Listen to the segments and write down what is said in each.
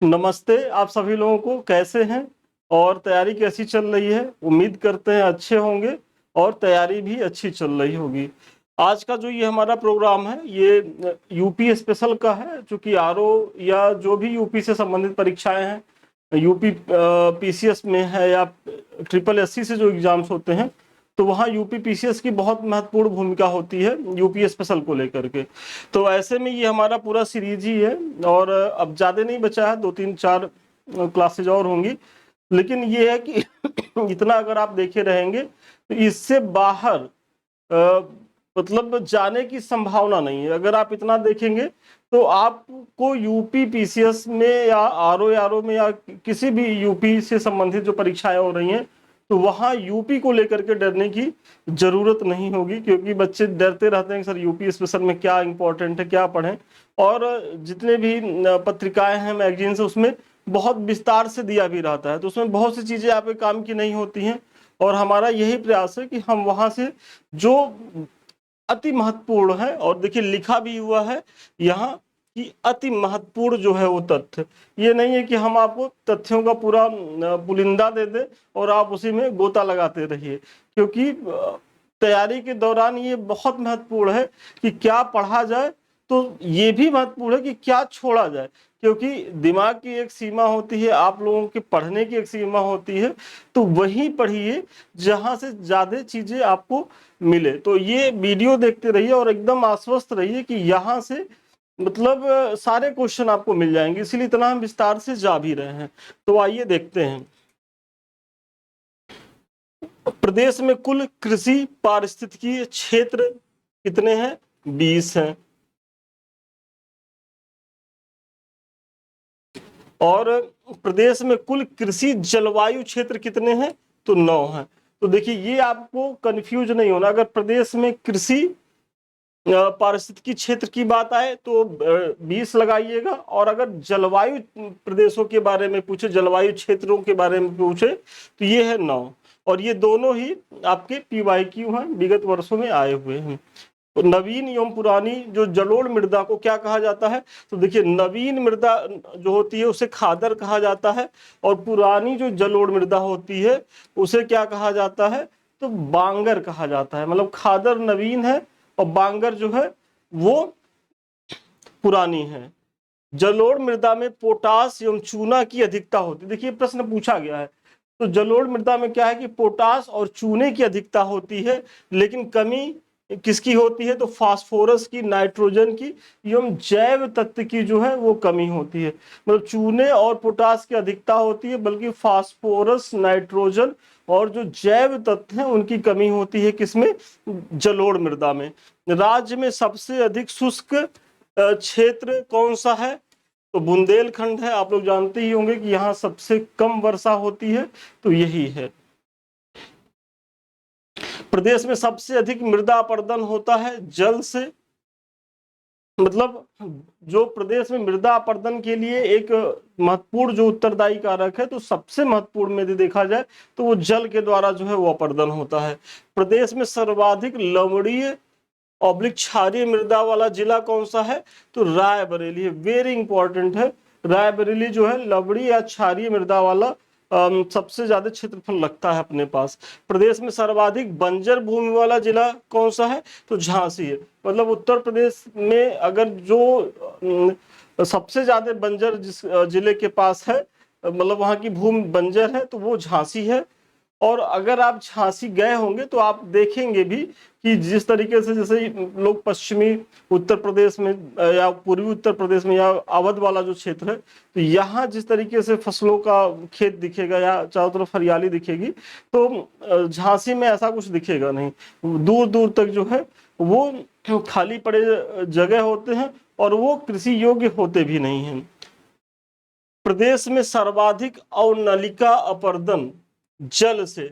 नमस्ते आप सभी लोगों को, कैसे हैं और तैयारी कैसी चल रही है। उम्मीद करते हैं अच्छे होंगे और तैयारी भी अच्छी चल रही होगी। आज का जो ये हमारा प्रोग्राम है ये यूपी स्पेशल का है, चूँकि आरओ या जो भी यूपी से संबंधित परीक्षाएं हैं, यूपी पीसीएस में है या ट्रिपल एससी से जो एग्जाम्स होते हैं, तो वहाँ यूपी पीसीएस की बहुत महत्वपूर्ण भूमिका होती है यूपी स्पेशल को लेकर के। तो ऐसे में ये हमारा पूरा सीरीज ही है और अब ज़्यादा नहीं बचा है, 2-3-4 क्लासेज और होंगी। लेकिन ये है कि इतना अगर आप देखे रहेंगे तो इससे बाहर मतलब जाने की संभावना नहीं है। अगर आप इतना देखेंगे तो आपको यूपी पीसीएस में या आरओ में या किसी भी यूपी से संबंधित जो परीक्षाएं हो रही हैं, तो वहाँ यूपी को लेकर के डरने की जरूरत नहीं होगी, क्योंकि बच्चे डरते रहते हैं कि सर यूपी स्पेशल में क्या इंपॉर्टेंट है, क्या पढ़ें। और जितने भी पत्रिकाएं हैं, मैगजीन्स, उसमें बहुत विस्तार से दिया भी रहता है, तो उसमें बहुत सी चीजें आपके काम की नहीं होती हैं। और हमारा यही प्रयास है कि हम वहां से जो अति महत्वपूर्ण है, और देखिए लिखा भी हुआ है यहाँ कि अति महत्वपूर्ण जो है वो तथ्य, ये नहीं है कि हम आपको तथ्यों का पूरा पुलिंदा दे दे और आप उसी में गोता लगाते रहिए, क्योंकि तैयारी के दौरान ये बहुत महत्वपूर्ण है कि क्या पढ़ा जाए, तो ये भी महत्वपूर्ण है कि क्या छोड़ा जाए, क्योंकि दिमाग की एक सीमा होती है, आप लोगों के पढ़ने की एक सीमा होती है। तो वही पढ़िए जहां से ज्यादा चीजें आपको मिले। तो ये वीडियो देखते रहिए और एकदम आश्वस्त रहिए कि यहाँ से मतलब सारे क्वेश्चन आपको मिल जाएंगे, इसीलिए इतना हम विस्तार से जा भी रहे हैं। तो आइए देखते हैं। प्रदेश में कुल कृषि पारिस्थितिकीय क्षेत्र कितने हैं? 20 हैं। और प्रदेश में कुल कृषि जलवायु क्षेत्र कितने हैं? तो 9 हैं। तो देखिए ये आपको कंफ्यूज नहीं होना। अगर प्रदेश में कृषि पारिस्थितिकी क्षेत्र की बात आए तो 20 लगाइएगा, और अगर जलवायु प्रदेशों के बारे में पूछे, जलवायु क्षेत्रों के बारे में पूछे, तो ये है 9। और ये दोनों ही आपके PYQ हैं, विगत वर्षों में आए हुए हैं। तो नवीन एवं पुरानी जो जलोढ़ मृदा को क्या कहा जाता है? तो देखिए नवीन मृदा जो होती है उसे खादर कहा जाता है, और पुरानी जो जलोढ़ मृदा होती है उसे क्या कहा जाता है? तो बांगर कहा जाता है। मतलब खादर नवीन है और बांगर जो है वो पुरानी है। जलोढ़ मृदा में पोटास एवं चूना की अधिकता होती है। देखिए प्रश्न पूछा गया है, तो जलोढ़ मृदा में क्या है कि पोटास और चूने की अधिकता होती है, लेकिन कमी किसकी होती है? तो फास्फोरस की, नाइट्रोजन की एवं जैव तत्व की जो है वो कमी होती है। मतलब चूने और पोटास की अधिकता होती है, बल्कि फास्फोरस, नाइट्रोजन और जो जैव तत्व हैं उनकी कमी होती है। किसमें? जलोढ़ मृदा में। राज्य में सबसे अधिक शुष्क क्षेत्र कौन सा है? तो बुंदेलखंड है। आप लोग जानते ही होंगे कि यहाँ सबसे कम वर्षा होती है, तो यही है। प्रदेश में सबसे अधिक मृदा अपरदन होता है जल से। मतलब जो प्रदेश में मृदा अपरदन के लिए एक महत्वपूर्ण जो उत्तरदायी कारक है, तो सबसे महत्वपूर्ण में यदि देखा जाए तो वो जल के द्वारा जो है वो अपरदन होता है। प्रदेश में सर्वाधिक लवणीय ऑब्लिक क्षारीय मृदा वाला जिला कौन सा है? तो रायबरेली है। वेरी इंपॉर्टेंट है। रायबरेली जो है लवणीय या क्षारीय मृदा वाला सबसे ज्यादा क्षेत्रफल लगता है अपने पास। प्रदेश में सर्वाधिक बंजर भूमि वाला जिला कौन सा है? तो झांसी है। मतलब उत्तर प्रदेश में अगर जो सबसे ज्यादा बंजर जिस जिले के पास है, मतलब वहां की भूमि बंजर है, तो वो झांसी है। और अगर आप झांसी गए होंगे तो आप देखेंगे भी कि जिस तरीके से जैसे लोग पश्चिमी उत्तर प्रदेश में या पूर्वी उत्तर प्रदेश में या अवध वाला जो क्षेत्र है, तो यहाँ जिस तरीके से फसलों का खेत दिखेगा या चारों तरफ हरियाली दिखेगी, तो झांसी में ऐसा कुछ दिखेगा नहीं। दूर दूर तक जो है वो खाली पड़े जगह होते हैं और वो कृषि योग्य होते भी नहीं हैं। प्रदेश में सर्वाधिक अवनलिका अपरदन जल से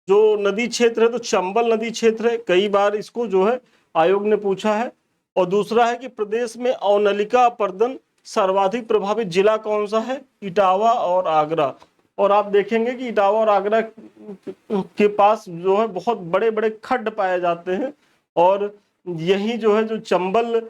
जो नदी क्षेत्र है, तो चंबल नदी क्षेत्र है। कई बार इसको जो है आयोग ने पूछा है। और दूसरा है कि प्रदेश में अवनलिका अपरदन सर्वाधिक प्रभावित जिला कौन सा है? इटावा और आगरा। और आप देखेंगे कि इटावा और आगरा के पास जो है बहुत बड़े बड़े खड्ड पाए जाते हैं, और यही जो है जो चंबल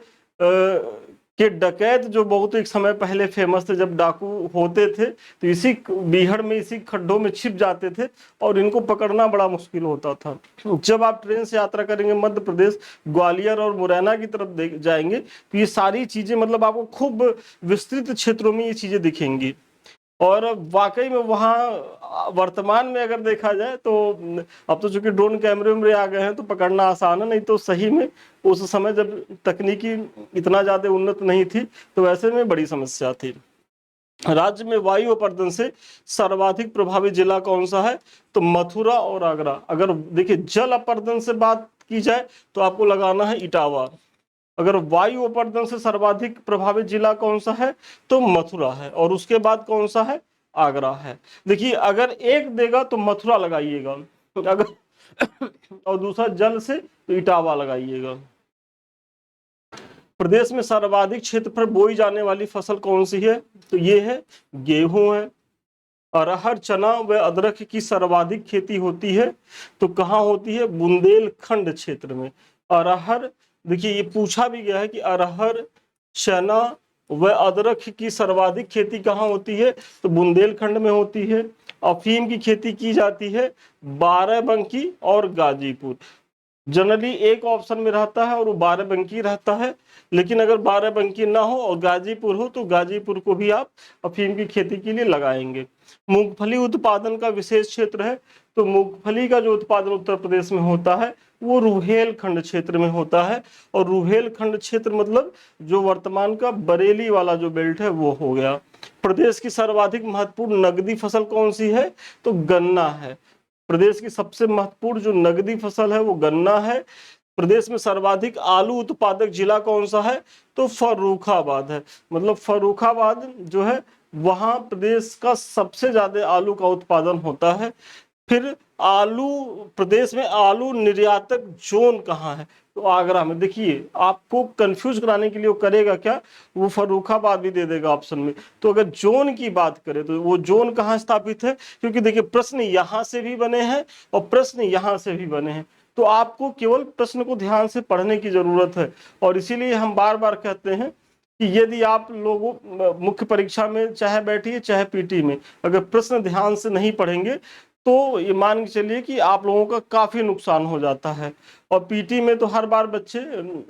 कि डकैत जो बहुत एक समय पहले फेमस थे, जब डाकू होते थे तो इसी बीहड़ में, इसी खड्डों में छिप जाते थे और इनको पकड़ना बड़ा मुश्किल होता था। जब आप ट्रेन से यात्रा करेंगे मध्य प्रदेश, ग्वालियर और मुरैना की तरफ जाएंगे तो ये सारी चीजें मतलब आपको खूब विस्तृत क्षेत्रों में ये चीजें दिखेंगी। और वाकई में वहाँ वर्तमान में अगर देखा जाए तो अब तो चूंकि ड्रोन कैमरे वैमरे आ गए हैं तो पकड़ना आसान है, नहीं तो सही में उस समय जब तकनीकी इतना ज्यादा उन्नत नहीं थी तो वैसे में बड़ी समस्या थी। राज्य में वायु अपर्दन से सर्वाधिक प्रभावित जिला कौन सा है? तो मथुरा और आगरा। अगर देखिए जल अपर्दन से बात की जाए तो आपको लगाना है इटावा। अगर वायु अपर्दन से सर्वाधिक प्रभावित जिला कौन सा है? तो मथुरा है। और उसके बाद कौन सा है? आगरा है। देखिए अगर एक देगा तो मथुरा लगाइएगा, अगर और दूसरा जल से तो इटावा लगाइएगा। प्रदेश में सर्वाधिक क्षेत्र पर बोई जाने वाली फसल कौन सी है? तो ये है गेहूं है। अरहर, चना व अदरक की सर्वाधिक खेती होती है तो कहाँ होती है? बुंदेलखंड क्षेत्र में। अरहर, देखिए ये पूछा भी गया है कि अरहर, चना व अदरक की सर्वाधिक खेती कहाँ होती है? तो बुंदेलखंड में होती है। अफीम की खेती की जाती है बाराबंकी और गाजीपुर। जनरली एक ऑप्शन में रहता है और वो बाराबंकी रहता है, लेकिन अगर बाराबंकी ना हो और गाजीपुर हो तो गाजीपुर को भी आप अफीम की खेती के लिए लगाएंगे। मूंगफली उत्पादन का विशेष क्षेत्र है तो मूंगफली का जो उत्पादन उत्तर प्रदेश में होता है वो रुहेलखंड क्षेत्र में होता है। और रुहेलखंड क्षेत्र मतलब जो वर्तमान का बरेली वाला जो बेल्ट है वो हो गया। प्रदेश की सर्वाधिक महत्वपूर्ण नगदी फसल कौन सी है? तो गन्ना है। प्रदेश की सबसे महत्वपूर्ण जो नगदी फसल है वो गन्ना है। प्रदेश में सर्वाधिक आलू उत्पादक जिला कौन सा है? तो फर्रुखाबाद है। मतलब फर्रुखाबाद जो है वहां प्रदेश का सबसे ज्यादा आलू का उत्पादन होता है। फिर आलू, प्रदेश में आलू निर्यातक जोन कहाँ है? तो आगरा में। देखिए आपको कंफ्यूज कराने के लिए वो करेगा क्या, वो फर्रुखाबाद भी दे देगा ऑप्शन में। तो अगर जोन की बात करें तो वो जोन कहाँ स्थापित है? क्योंकि देखिए प्रश्न यहां से भी बने हैं और प्रश्न यहां से भी बने हैं, तो आपको केवल प्रश्न को ध्यान से पढ़ने की जरूरत है। और इसीलिए हम बार बार कहते हैं कि यदि आप लोगों मुख्य परीक्षा में चाहे बैठिए चाहे पीटी में, अगर प्रश्न ध्यान से नहीं पढ़ेंगे तो ये मान के चलिए कि आप लोगों का काफी नुकसान हो जाता है। और पीटी में तो हर बार बच्चे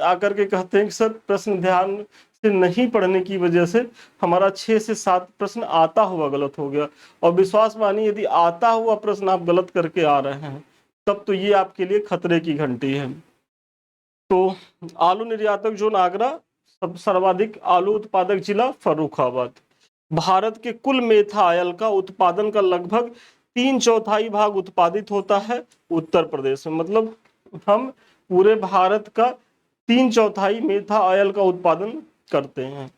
आकर के कहते हैं कि सर प्रश्न ध्यान से नहीं पढ़ने की वजह से हमारा 6 से 7 प्रश्न आता हुआ गलत हो गया। और विश्वास मानिए यदि आता हुआ प्रश्न आप गलत करके आ रहे हैं तब तो ये आपके लिए खतरे की घंटी है। तो आलू निर्यातक जोन आगरा, सब सर्वाधिक आलू उत्पादक जिला फर्रुखाबाद। भारत के कुल मेथा ऑयल का उत्पादन का लगभग 3/4 भाग उत्पादित होता है उत्तर प्रदेश में। मतलब हम पूरे भारत का 3/4 मेथा ऑयल का उत्पादन करते हैं।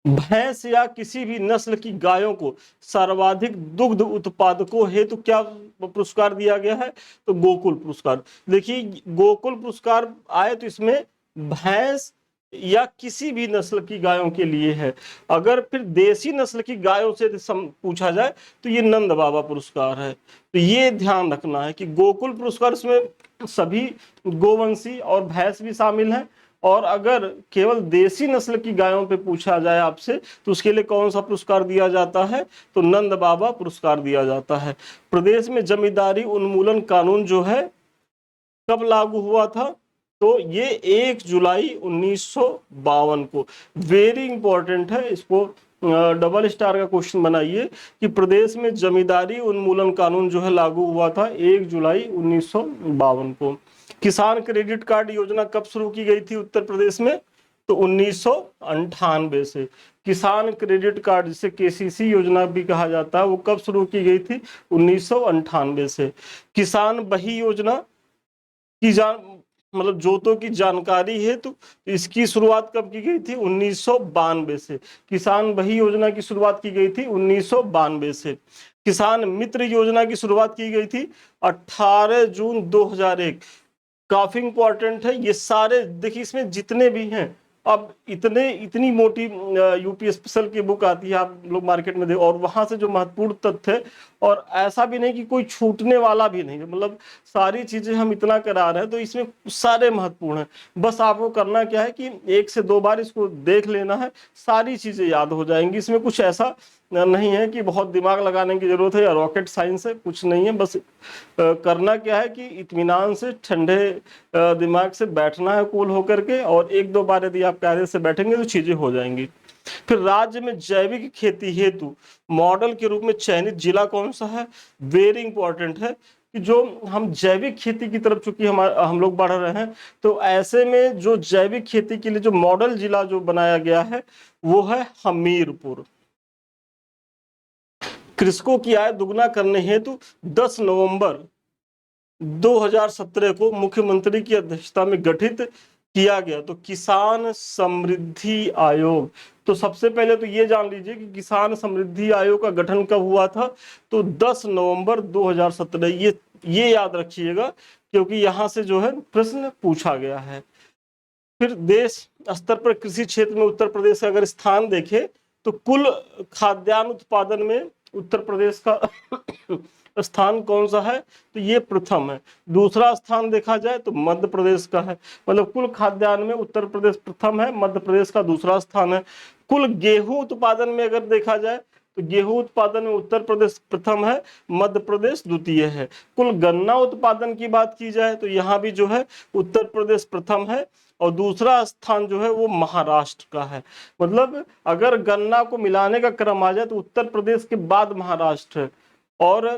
भैंस या किसी भी नस्ल की गायों को सर्वाधिक दुग्ध उत्पादकों हेतु क्या पुरस्कार दिया गया है? तो गोकुल पुरस्कार। देखिए गोकुल पुरस्कार आए तो इसमें भैंस या किसी भी नस्ल की गायों के लिए है। अगर फिर देसी नस्ल की गायों से पूछा जाए तो ये नंद बाबा पुरस्कार है। तो ये ध्यान रखना है कि गोकुल पुरस्कार इसमें सभी गोवंशी और भैंस भी शामिल हैं। और अगर केवल देसी नस्ल की गायों पे पूछा जाए आपसे तो उसके लिए कौन सा पुरस्कार दिया जाता है? तो नंद बाबा पुरस्कार दिया जाता है। प्रदेश में जमींदारी उन्मूलन कानून जो है कब लागू हुआ था? तो ये 1 जुलाई 1952 को। वेरी इंपॉर्टेंट है, इसको डबल स्टार का क्वेश्चन बनाइए कि प्रदेश में जमींदारी उन्मूलन कानून जो है लागू हुआ था 1 जुलाई 1952 को। किसान क्रेडिट कार्ड योजना कब शुरू की गई थी उत्तर प्रदेश में? तो 1998 से। किसान क्रेडिट कार्ड जिसे केसीसी योजना भी कहा जाता है वो कब शुरू की गई थी? 1998 से। किसान बही योजना की मतलब जोतों की जानकारी है तो इसकी शुरुआत कब की गई थी? 1992 से। किसान बही योजना की शुरुआत की गई थी 1992 से। किसान मित्र योजना की शुरुआत की गई थी 18 जून 2001। काफी इंपॉर्टेंट है ये सारे। देखिए इसमें जितने भी हैं अब इतनी मोटी यूपी स्पेशल की बुक आती है, आप लोग मार्केट में देखो, और वहां से जो महत्वपूर्ण तथ्य है, और ऐसा भी नहीं कि कोई छूटने वाला भी नहीं है, मतलब सारी चीजें हम इतना करा रहे हैं तो इसमें सारे महत्वपूर्ण है। बस आपको करना क्या है कि 1 से 2 बार इसको देख लेना है, सारी चीजें याद हो जाएंगी। इसमें कुछ ऐसा नहीं है कि बहुत दिमाग लगाने की जरूरत है या रॉकेट साइंस है, कुछ नहीं है। बस करना क्या है कि इत्मीनान से, ठंडे दिमाग से बैठना है कूल होकर के, और 1-2 बार यदि आप कायदे से बैठेंगे तो चीजें हो जाएंगी। फिर राज्य में जैविक खेती हेतु मॉडल के रूप में चयनित जिला कौन सा है? वेरी इंपॉर्टेंट है कि जो हम जैविक खेती की तरफ चूंकि हम लोग बढ़ रहे हैं, तो ऐसे में जो जैविक खेती के लिए जो मॉडल जिला जो बनाया गया है वो है हमीरपुर। कृषकों की आय दुगना करने हेतु 10 नवंबर 2017 को मुख्यमंत्री की अध्यक्षता में गठित किया गया तो किसान समृद्धि आयोग। तो सबसे पहले तो ये जान लीजिए कि किसान समृद्धि आयोग का गठन कब हुआ था, तो 10 नवंबर 2017। ये याद रखिएगा क्योंकि यहां से जो है प्रश्न पूछा गया है। फिर देश स्तर पर कृषि क्षेत्र में उत्तर प्रदेश का अगर स्थान देखें तो कुल खाद्यान्न उत्पादन में उत्तर प्रदेश का स्थान कौन सा है, तो ये प्रथम है। दूसरा स्थान देखा जाए तो मध्य प्रदेश का है, मतलब कुल खाद्यान्न में उत्तर प्रदेश प्रथम है, मध्य प्रदेश का दूसरा स्थान है। कुल गेहूं उत्पादन में अगर देखा जाए तो गेहूं उत्पादन में उत्तर प्रदेश प्रथम है, मध्य प्रदेश द्वितीय है। कुल गन्ना उत्पादन की बात की जाए तो यहाँ भी जो है उत्तर प्रदेश प्रथम है, और दूसरा स्थान जो है वो महाराष्ट्र का है। मतलब अगर गन्ना को मिलाने का क्रम आ जाए तो उत्तर प्रदेश के बाद महाराष्ट्र है। और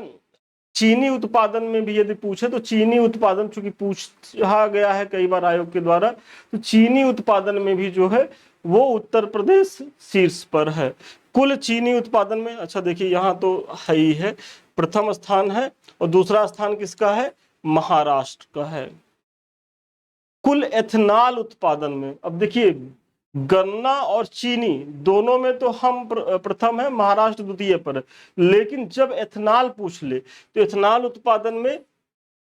चीनी उत्पादन में भी यदि पूछे तो चीनी उत्पादन, चूंकि पूछा गया है कई बार आयोग के द्वारा, तो चीनी उत्पादन में भी जो है वो उत्तर प्रदेश शीर्ष पर है। कुल चीनी उत्पादन में, अच्छा देखिए यहाँ तो है ही है, प्रथम स्थान है, और दूसरा स्थान किसका है? महाराष्ट्र का है। कुल एथेनॉल उत्पादन में, अब देखिए गन्ना और चीनी दोनों में तो हम प्रथम है, महाराष्ट्र द्वितीय पर है, लेकिन जब एथेनॉल पूछ ले तो एथेनॉल उत्पादन में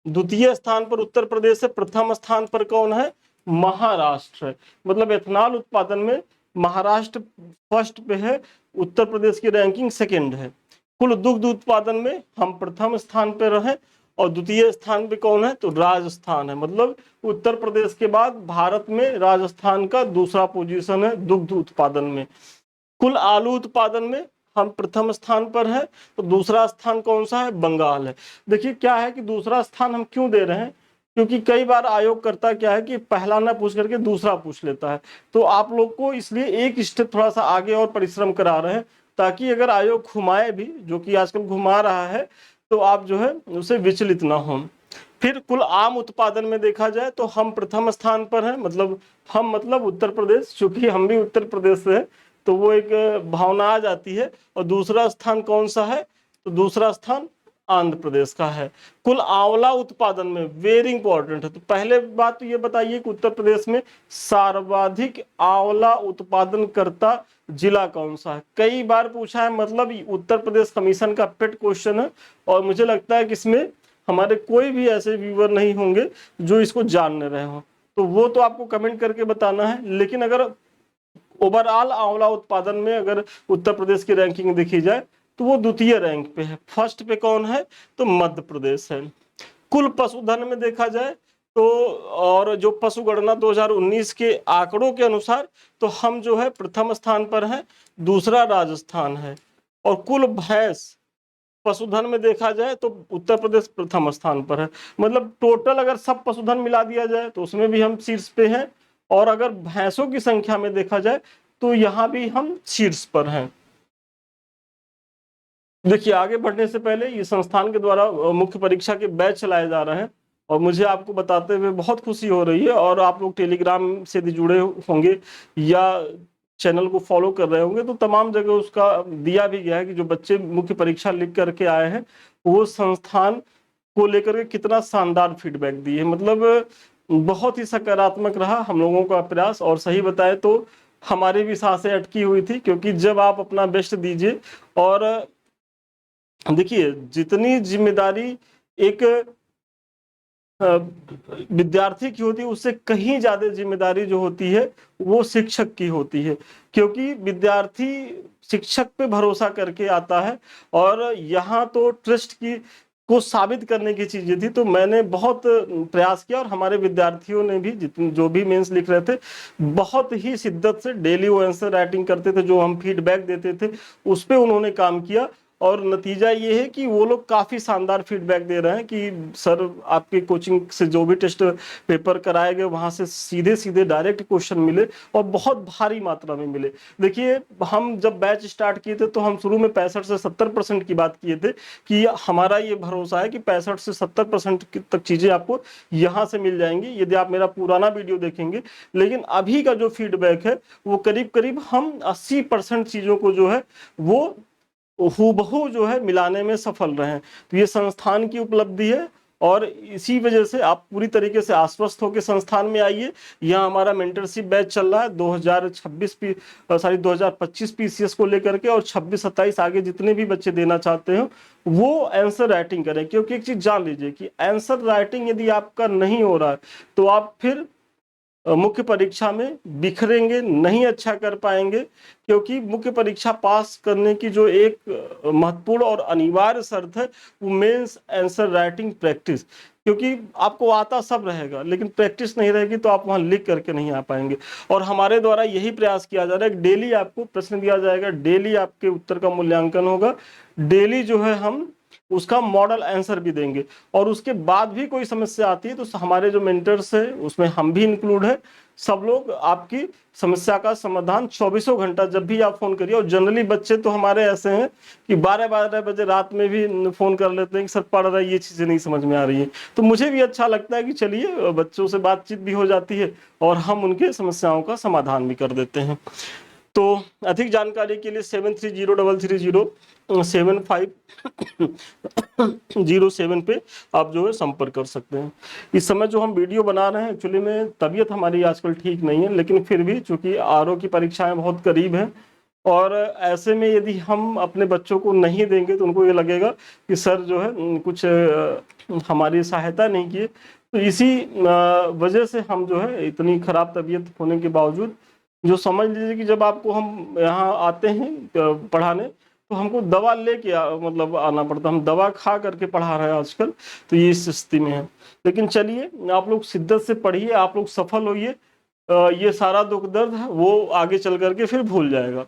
द्वितीय स्थान पर उत्तर प्रदेश है, प्रथम स्थान पर कौन है? महाराष्ट्र है। मतलब एथेनॉल उत्पादन में महाराष्ट्र फर्स्ट पे है, उत्तर प्रदेश की रैंकिंग सेकंड है। कुल दुग्ध उत्पादन में हम प्रथम स्थान पर रहे, और द्वितीय स्थान पे कौन है? तो राजस्थान है। मतलब उत्तर प्रदेश के बाद भारत में राजस्थान का दूसरा पोजीशन है दुग्ध उत्पादन में। कुल आलू उत्पादन में हम प्रथम स्थान पर है, तो दूसरा स्थान कौन सा है? बंगाल है। देखिए क्या है कि दूसरा स्थान हम क्यों दे रहे हैं, क्योंकि कई बार आयोग करता क्या है कि पहला ना पूछ करके दूसरा पूछ लेता है, तो आप लोग को इसलिए एक स्टेप थोड़ा सा आगे और परिश्रम करा रहे हैं, ताकि अगर आयोग घुमाए भी, जो कि आजकल घुमा रहा है, तो आप जो है उसे विचलित ना हो। फिर कुल आम उत्पादन में देखा जाए तो हम प्रथम स्थान पर हैं, मतलब उत्तर प्रदेश, चूंकि हम भी उत्तर प्रदेश से है तो वो एक भावना आ जाती है। और दूसरा स्थान कौन सा है? तो दूसरा स्थान आंध्र प्रदेश का है। कुल आंवला उत्पादन में, वेरी इंपॉर्टेंट है, तो पहले बात तो ये बताइए कि उत्तर प्रदेश में सर्वाधिक आंवला उत्पादन करता जिला कौन सा है? कई बार पूछा है, मतलब उत्तर प्रदेश कमीशन का पेट क्वेश्चन है, और मुझे लगता है कि इसमें हमारे कोई भी ऐसे व्यूअर नहीं होंगे जो इसको जान रहे हो, तो वो तो आपको कमेंट करके बताना है। लेकिन अगर ओवरऑल आंवला उत्पादन में अगर उत्तर प्रदेश की रैंकिंग देखी जाए तो वो द्वितीय रैंक पे है। फर्स्ट पे कौन है? तो मध्य प्रदेश है। कुल पशुधन में देखा जाए तो, और जो पशु गणना 2019 के आंकड़ों के अनुसार, तो हम जो है प्रथम स्थान पर हैं, दूसरा राजस्थान है। और कुल भैंस पशुधन में देखा जाए तो उत्तर प्रदेश प्रथम स्थान पर है। मतलब टोटल अगर सब पशुधन मिला दिया जाए तो उसमें भी हम शीर्ष पे हैं, और अगर भैंसों की संख्या में देखा जाए तो यहाँ भी हम शीर्ष पर हैं। देखिए आगे बढ़ने से पहले ये संस्थान के द्वारा मुख्य परीक्षा के बैच चलाए जा रहे हैं, और मुझे आपको बताते हुए बहुत खुशी हो रही है। और आप लोग टेलीग्राम से भी जुड़े होंगे या चैनल को फॉलो कर रहे होंगे, तो तमाम जगह उसका दिया भी गया है कि जो बच्चे मुख्य परीक्षा लिख करके आए हैं वो संस्थान को लेकर के कितना शानदार फीडबैक दिए। मतलब बहुत ही सकारात्मक रहा हम लोगों का प्रयास। और सही बताए तो हमारी भी सांसें अटकी हुई थी, क्योंकि जब आप अपना बेस्ट दीजिए, और देखिए जितनी जिम्मेदारी एक विद्यार्थी की होती है उससे कहीं ज्यादा जिम्मेदारी जो होती है वो शिक्षक की होती है, क्योंकि विद्यार्थी शिक्षक पे भरोसा करके आता है। और यहाँ तो ट्रस्ट की को साबित करने की चीजें थी, तो मैंने बहुत प्रयास किया और हमारे विद्यार्थियों ने भी जितने जो भी मेंस लिख रहे थे बहुत ही शिद्दत से डेली वो आंसर राइटिंग करते थे, जो हम फीडबैक देते थे उस पर उन्होंने काम किया। और नतीजा ये है कि वो लोग काफी शानदार फीडबैक दे रहे हैं कि सर आपके कोचिंग से जो भी टेस्ट पेपर कराए गए वहां से सीधे सीधे डायरेक्ट क्वेश्चन मिले और बहुत भारी मात्रा में मिले। देखिए हम जब बैच स्टार्ट किए थे तो हम शुरू में 65 से 70% की बात किए थे कि हमारा ये भरोसा है कि 65 से 70% तक चीजें आपको यहाँ से मिल जाएंगी यदि आप मेरा पुराना वीडियो देखेंगे। लेकिन अभी का जो फीडबैक है वो करीब करीब हम 80% चीजों को जो है वो हूबहू जो है मिलाने में सफल रहे हैं। तो ये संस्थान की उपलब्धि है और इसी वजह से आप पूरी तरीके से आश्वस्त होकर संस्थान में आइए। यहाँ हमारा मेंटरशिप बैच चल रहा है 2025 पीसीएस को लेकर के, और 26-27 आगे जितने भी बच्चे देना चाहते हो वो आंसर राइटिंग करें। क्योंकि एक चीज जान लीजिए कि आंसर राइटिंग यदि आपका नहीं हो रहा है तो आप फिर मुख्य परीक्षा में बिखरेंगे, नहीं अच्छा कर पाएंगे। क्योंकि मुख्य परीक्षा पास करने की जो एक महत्वपूर्ण और अनिवार्य शर्त है वो मेंस आंसर राइटिंग प्रैक्टिस। क्योंकि आपको आता सब रहेगा लेकिन प्रैक्टिस नहीं रहेगी तो आप वहां लिख करके नहीं आ पाएंगे। और हमारे द्वारा यही प्रयास किया जा रहा है, डेली आपको प्रश्न दिया जाएगा, डेली आपके उत्तर का मूल्यांकन होगा, डेली जो है हम उसका मॉडल आंसर भी देंगे। और उसके बाद भी कोई समस्या आती है तो हमारे जो मेंटर्स है उसमें हम भी इंक्लूड है, सब लोग आपकी समस्या का समाधान 24 घंटा जब भी आप फोन करिए। और जनरली बच्चे तो हमारे ऐसे हैं कि 12-12 बजे रात में भी फोन कर लेते हैं कि सर पढ़ रहा है ये चीजें नहीं समझ में आ रही है। तो मुझे भी अच्छा लगता है कि चलिए बच्चों से बातचीत भी हो जाती है और हम उनके समस्याओं का समाधान भी कर देते हैं। तो अधिक जानकारी के लिए 7303075007 पे आप जो है संपर्क कर सकते हैं। इस समय जो हम वीडियो बना रहे हैं एक्चुअली में तबीयत हमारी आजकल ठीक नहीं है, लेकिन फिर भी चूंकि आरओ की परीक्षाएं बहुत करीब हैं और ऐसे में यदि हम अपने बच्चों को नहीं देंगे तो उनको ये लगेगा कि सर जो है कुछ हमारी सहायता नहीं की। तो इसी वजह से हम जो है इतनी खराब तबीयत होने के बावजूद जो समझ लीजिए कि जब आपको हम यहाँ आते हैं पढ़ाने तो हमको दवा लेके मतलब आना पड़ता, हम दवा खा करके पढ़ा रहे हैं आजकल। तो ये इस स्थिति में है। लेकिन चलिए आप लोग शिद्दत से पढ़िए, आप लोग सफल होइए, ये सारा दुख दर्द है वो आगे चल करके फिर भूल जाएगा।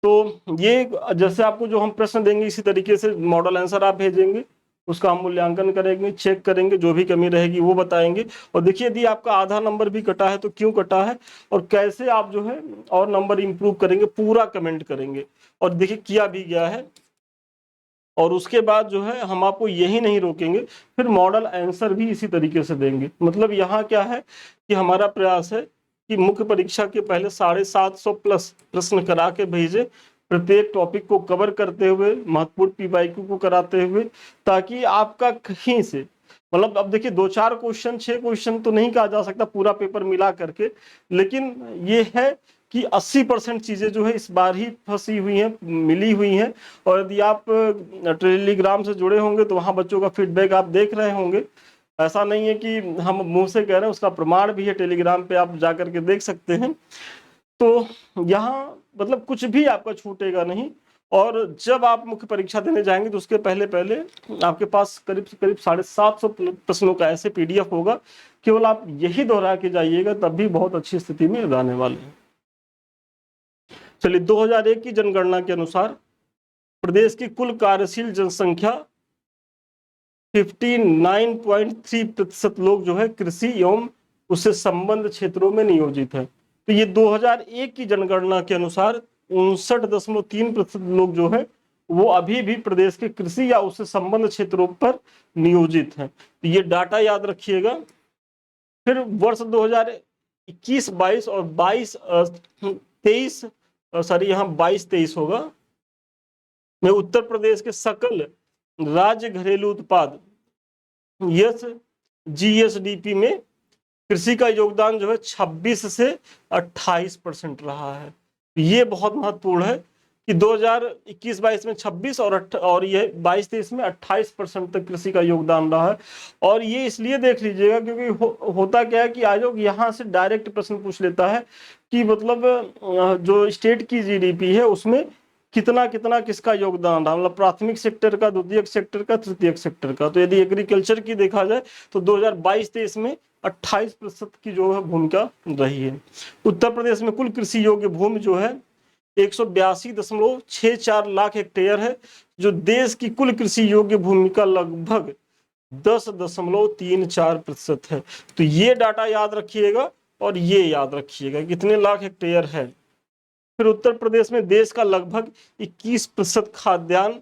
तो ये जैसे आपको जो हम प्रश्न देंगे इसी तरीके से मॉडल आंसर आप भेजेंगे, उसका हम मूल्यांकन करेंगे, चेक करेंगे, जो भी कमी रहेगी वो बताएंगे। और देखिए यदि आपका आधा नंबर भी कटा है तो क्यों कटा है और कैसे आप जो है और नंबर इंप्रूव करेंगे पूरा कमेंट करेंगे। और देखिए किया भी गया है। और उसके बाद जो है हम आपको यही नहीं रोकेंगे, फिर मॉडल आंसर भी इसी तरीके से देंगे। मतलब यहाँ क्या है कि हमारा प्रयास है कि मुख्य परीक्षा के पहले 750 प्लस प्रश्न करा के भेजे, प्रत्येक टॉपिक को कवर करते हुए, महत्वपूर्ण पीवाईक्यू को कराते हुए, ताकि आपका कहीं से मतलब अब देखिए 2-4 क्वेश्चन 6 क्वेश्चन तो नहीं कहा जा सकता पूरा पेपर मिला करके, लेकिन ये है कि 80% चीजें जो है इस बार ही फंसी हुई हैं, मिली हुई हैं। और यदि आप टेलीग्राम से जुड़े होंगे तो वहां बच्चों का फीडबैक आप देख रहे होंगे। ऐसा नहीं है कि हम मुंह से कह रहे हैं, उसका प्रमाण भी है, टेलीग्राम पे आप जाकर के देख सकते हैं। तो यहाँ मतलब कुछ भी आपका छूटेगा नहीं। और जब आप मुख्य परीक्षा देने जाएंगे तो उसके पहले पहले आपके पास करीब से करीब 750 प्रश्नों का ऐसे पीडीएफ होगा, केवल आप यही दोहरा के जाइएगा तब भी बहुत अच्छी स्थिति में रहने वाले हैं। चलिए 2001 की जनगणना के अनुसार प्रदेश की कुल कार्यशील जनसंख्या 59.3% लोग जो है कृषि एवं उससे संबद्ध क्षेत्रों में नियोजित है। तो ये 2001 की जनगणना के अनुसार 59.3% लोग जो है वो अभी भी प्रदेश के कृषि या उससे संबद्ध क्षेत्रों पर नियोजित हैं। तो ये डाटा याद रखिएगा। फिर वर्ष 2021-22 और 22-23 सॉरी यहाँ 22-23 होगा में उत्तर प्रदेश के सकल राज्य घरेलू उत्पाद यस जीएसडीपी में कृषि का योगदान जो है 26 से 28% रहा है। ये बहुत महत्वपूर्ण है कि 2021-22 में 26 और ये 22-23 में 28% तक कृषि का योगदान रहा है। और ये इसलिए देख लीजिएगा क्योंकि होता क्या है कि आयोग यहाँ से डायरेक्ट प्रश्न पूछ लेता है कि मतलब जो स्टेट की जीडीपी है उसमें कितना कितना किसका योगदान रहा, मतलब प्राथमिक सेक्टर का, द्वितीयक सेक्टर का, तृतीयक सेक्टर का। तो यदि एग्रीकल्चर की देखा जाए तो 2022-23 में 28% की जो है भूमिका रही है। उत्तर प्रदेश में कुल कृषि योग्य भूमि जो है 182.64 लाख हेक्टेयर है, जो देश की कुल कृषि योग्य भूमि का लगभग 10.34% है। तो ये डाटा याद रखिएगा और ये याद रखिएगा कितने लाख हेक्टेयर है। फिर उत्तर प्रदेश में देश का लगभग 21% खाद्यान्न,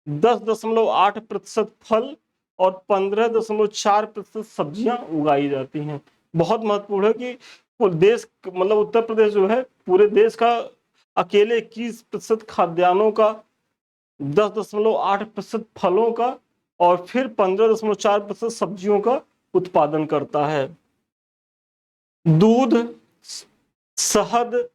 10.8% फल और 15.4% सब्जियां उगाई जाती हैं। बहुत महत्वपूर्ण है कि देश मतलब उत्तर प्रदेश जो है पूरे देश का अकेले 21% खाद्यान्नों का, 10.8% फलों का और फिर 15.4% सब्जियों का उत्पादन करता है। दूध, शहद,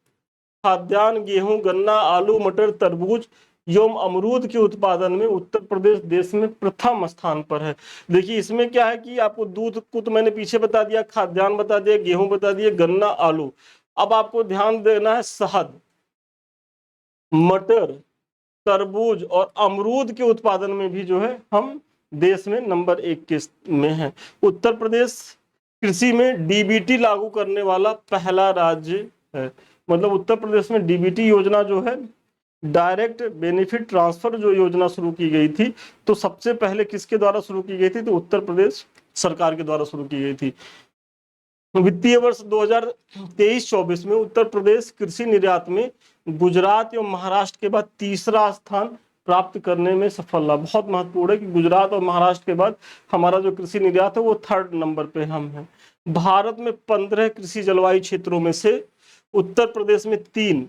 खाद्यान्न, गेहूं, गन्ना, आलू, मटर, तरबूज एवं अमरूद के उत्पादन में उत्तर प्रदेश देश में प्रथम स्थान पर है। देखिए इसमें क्या है कि आपको दूध को तो मैंने पीछे बता दिया, खाद्यान्न बता दिया, गेहूं बता दिया, गन्ना, आलू। अब आपको ध्यान देना है शहद, मटर, तरबूज और अमरूद के उत्पादन में भी जो है हम देश में नंबर 1 के में है। उत्तर प्रदेश कृषि में डीबीटी लागू करने वाला पहला राज्य है। मतलब उत्तर प्रदेश में डीबीटी योजना जो है, डायरेक्ट बेनिफिट ट्रांसफर जो योजना शुरू की गई थी, तो सबसे पहले किसके द्वारा शुरू की गई थी? तो उत्तर प्रदेश सरकार के द्वारा शुरू की गई थी। वित्तीय वर्ष 2023-24 में उत्तर प्रदेश कृषि निर्यात में गुजरात एवं महाराष्ट्र के बाद तीसरा स्थान प्राप्त करने में सफल रहा। बहुत महत्वपूर्ण है कि गुजरात और महाराष्ट्र के बाद हमारा जो कृषि निर्यात है वो 3rd नंबर पे हम हैं। भारत में 15 कृषि जलवायु क्षेत्रों में से उत्तर प्रदेश में 3,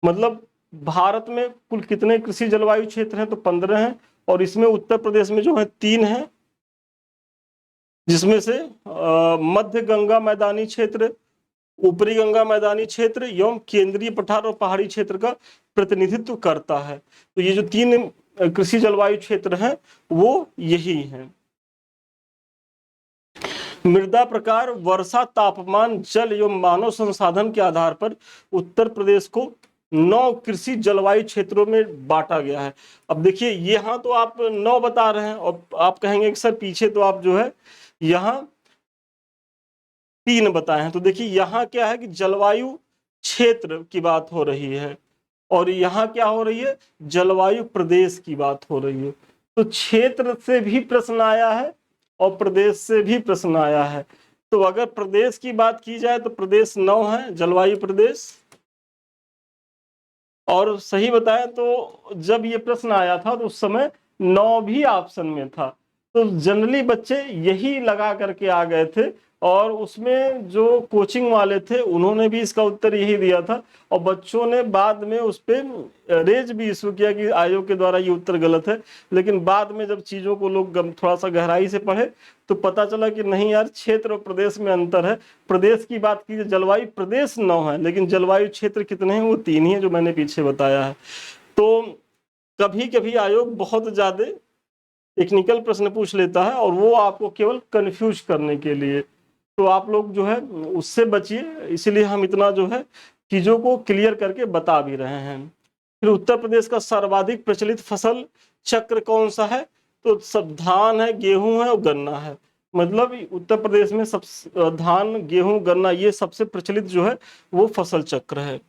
मतलब भारत में कुल कितने कृषि जलवायु क्षेत्र हैं? तो 15 हैं और इसमें उत्तर प्रदेश में जो है 3 हैं, जिसमें से मध्य गंगा मैदानी क्षेत्र, ऊपरी गंगा मैदानी क्षेत्र एवं केंद्रीय पठार और पहाड़ी क्षेत्र का प्रतिनिधित्व करता है। तो ये जो 3 कृषि जलवायु क्षेत्र हैं वो यही हैं। मृदा प्रकार, वर्षा, तापमान, जल एवं मानव संसाधन के आधार पर उत्तर प्रदेश को 9 कृषि जलवायु क्षेत्रों में बांटा गया है। अब देखिए यहाँ तो आप 9 बता रहे हैं और आप कहेंगे कि सर पीछे तो आप जो है यहाँ 3 बताए हैं। तो देखिए यहाँ क्या है कि जलवायु क्षेत्र की बात हो रही है और यहाँ क्या हो रही है? जलवायु प्रदेश की बात हो रही है। तो क्षेत्र से भी प्रश्न आया है और प्रदेश से भी प्रश्न आया है। तो अगर प्रदेश की बात की जाए तो प्रदेश 9 है, जलवायु प्रदेश। और सही बताएं तो जब ये प्रश्न आया था तो उस समय 9 भी ऑप्शन में था। तो जनरली बच्चे यही लगा करके आ गए थे और उसमें जो कोचिंग वाले थे उन्होंने भी इसका उत्तर यही दिया था और बच्चों ने बाद में उस पर रेज भी इशू किया कि आयोग के द्वारा ये उत्तर गलत है। लेकिन बाद में जब चीज़ों को लोग थोड़ा सा गहराई से पढ़े तो पता चला कि नहीं यार, क्षेत्र और प्रदेश में अंतर है। प्रदेश की बात की जलवायु प्रदेश 9 है लेकिन जलवायु क्षेत्र कितने हैं? वो 3 ही है जो मैंने पीछे बताया है। तो कभी कभी आयोग बहुत ज्यादा टेक्निकल प्रश्न पूछ लेता है और वो आपको केवल कंफ्यूज करने के लिए, तो आप लोग जो है उससे बचिए। इसलिए हम इतना जो है चीजों को क्लियर करके बता भी रहे हैं। फिर उत्तर प्रदेश का सर्वाधिक प्रचलित फसल चक्र कौन सा है? तो सब धान है, गेहूं है और गन्ना है। मतलब उत्तर प्रदेश में सब धान, गेहूं, गन्ना ये सबसे प्रचलित जो है वो फसल चक्र है।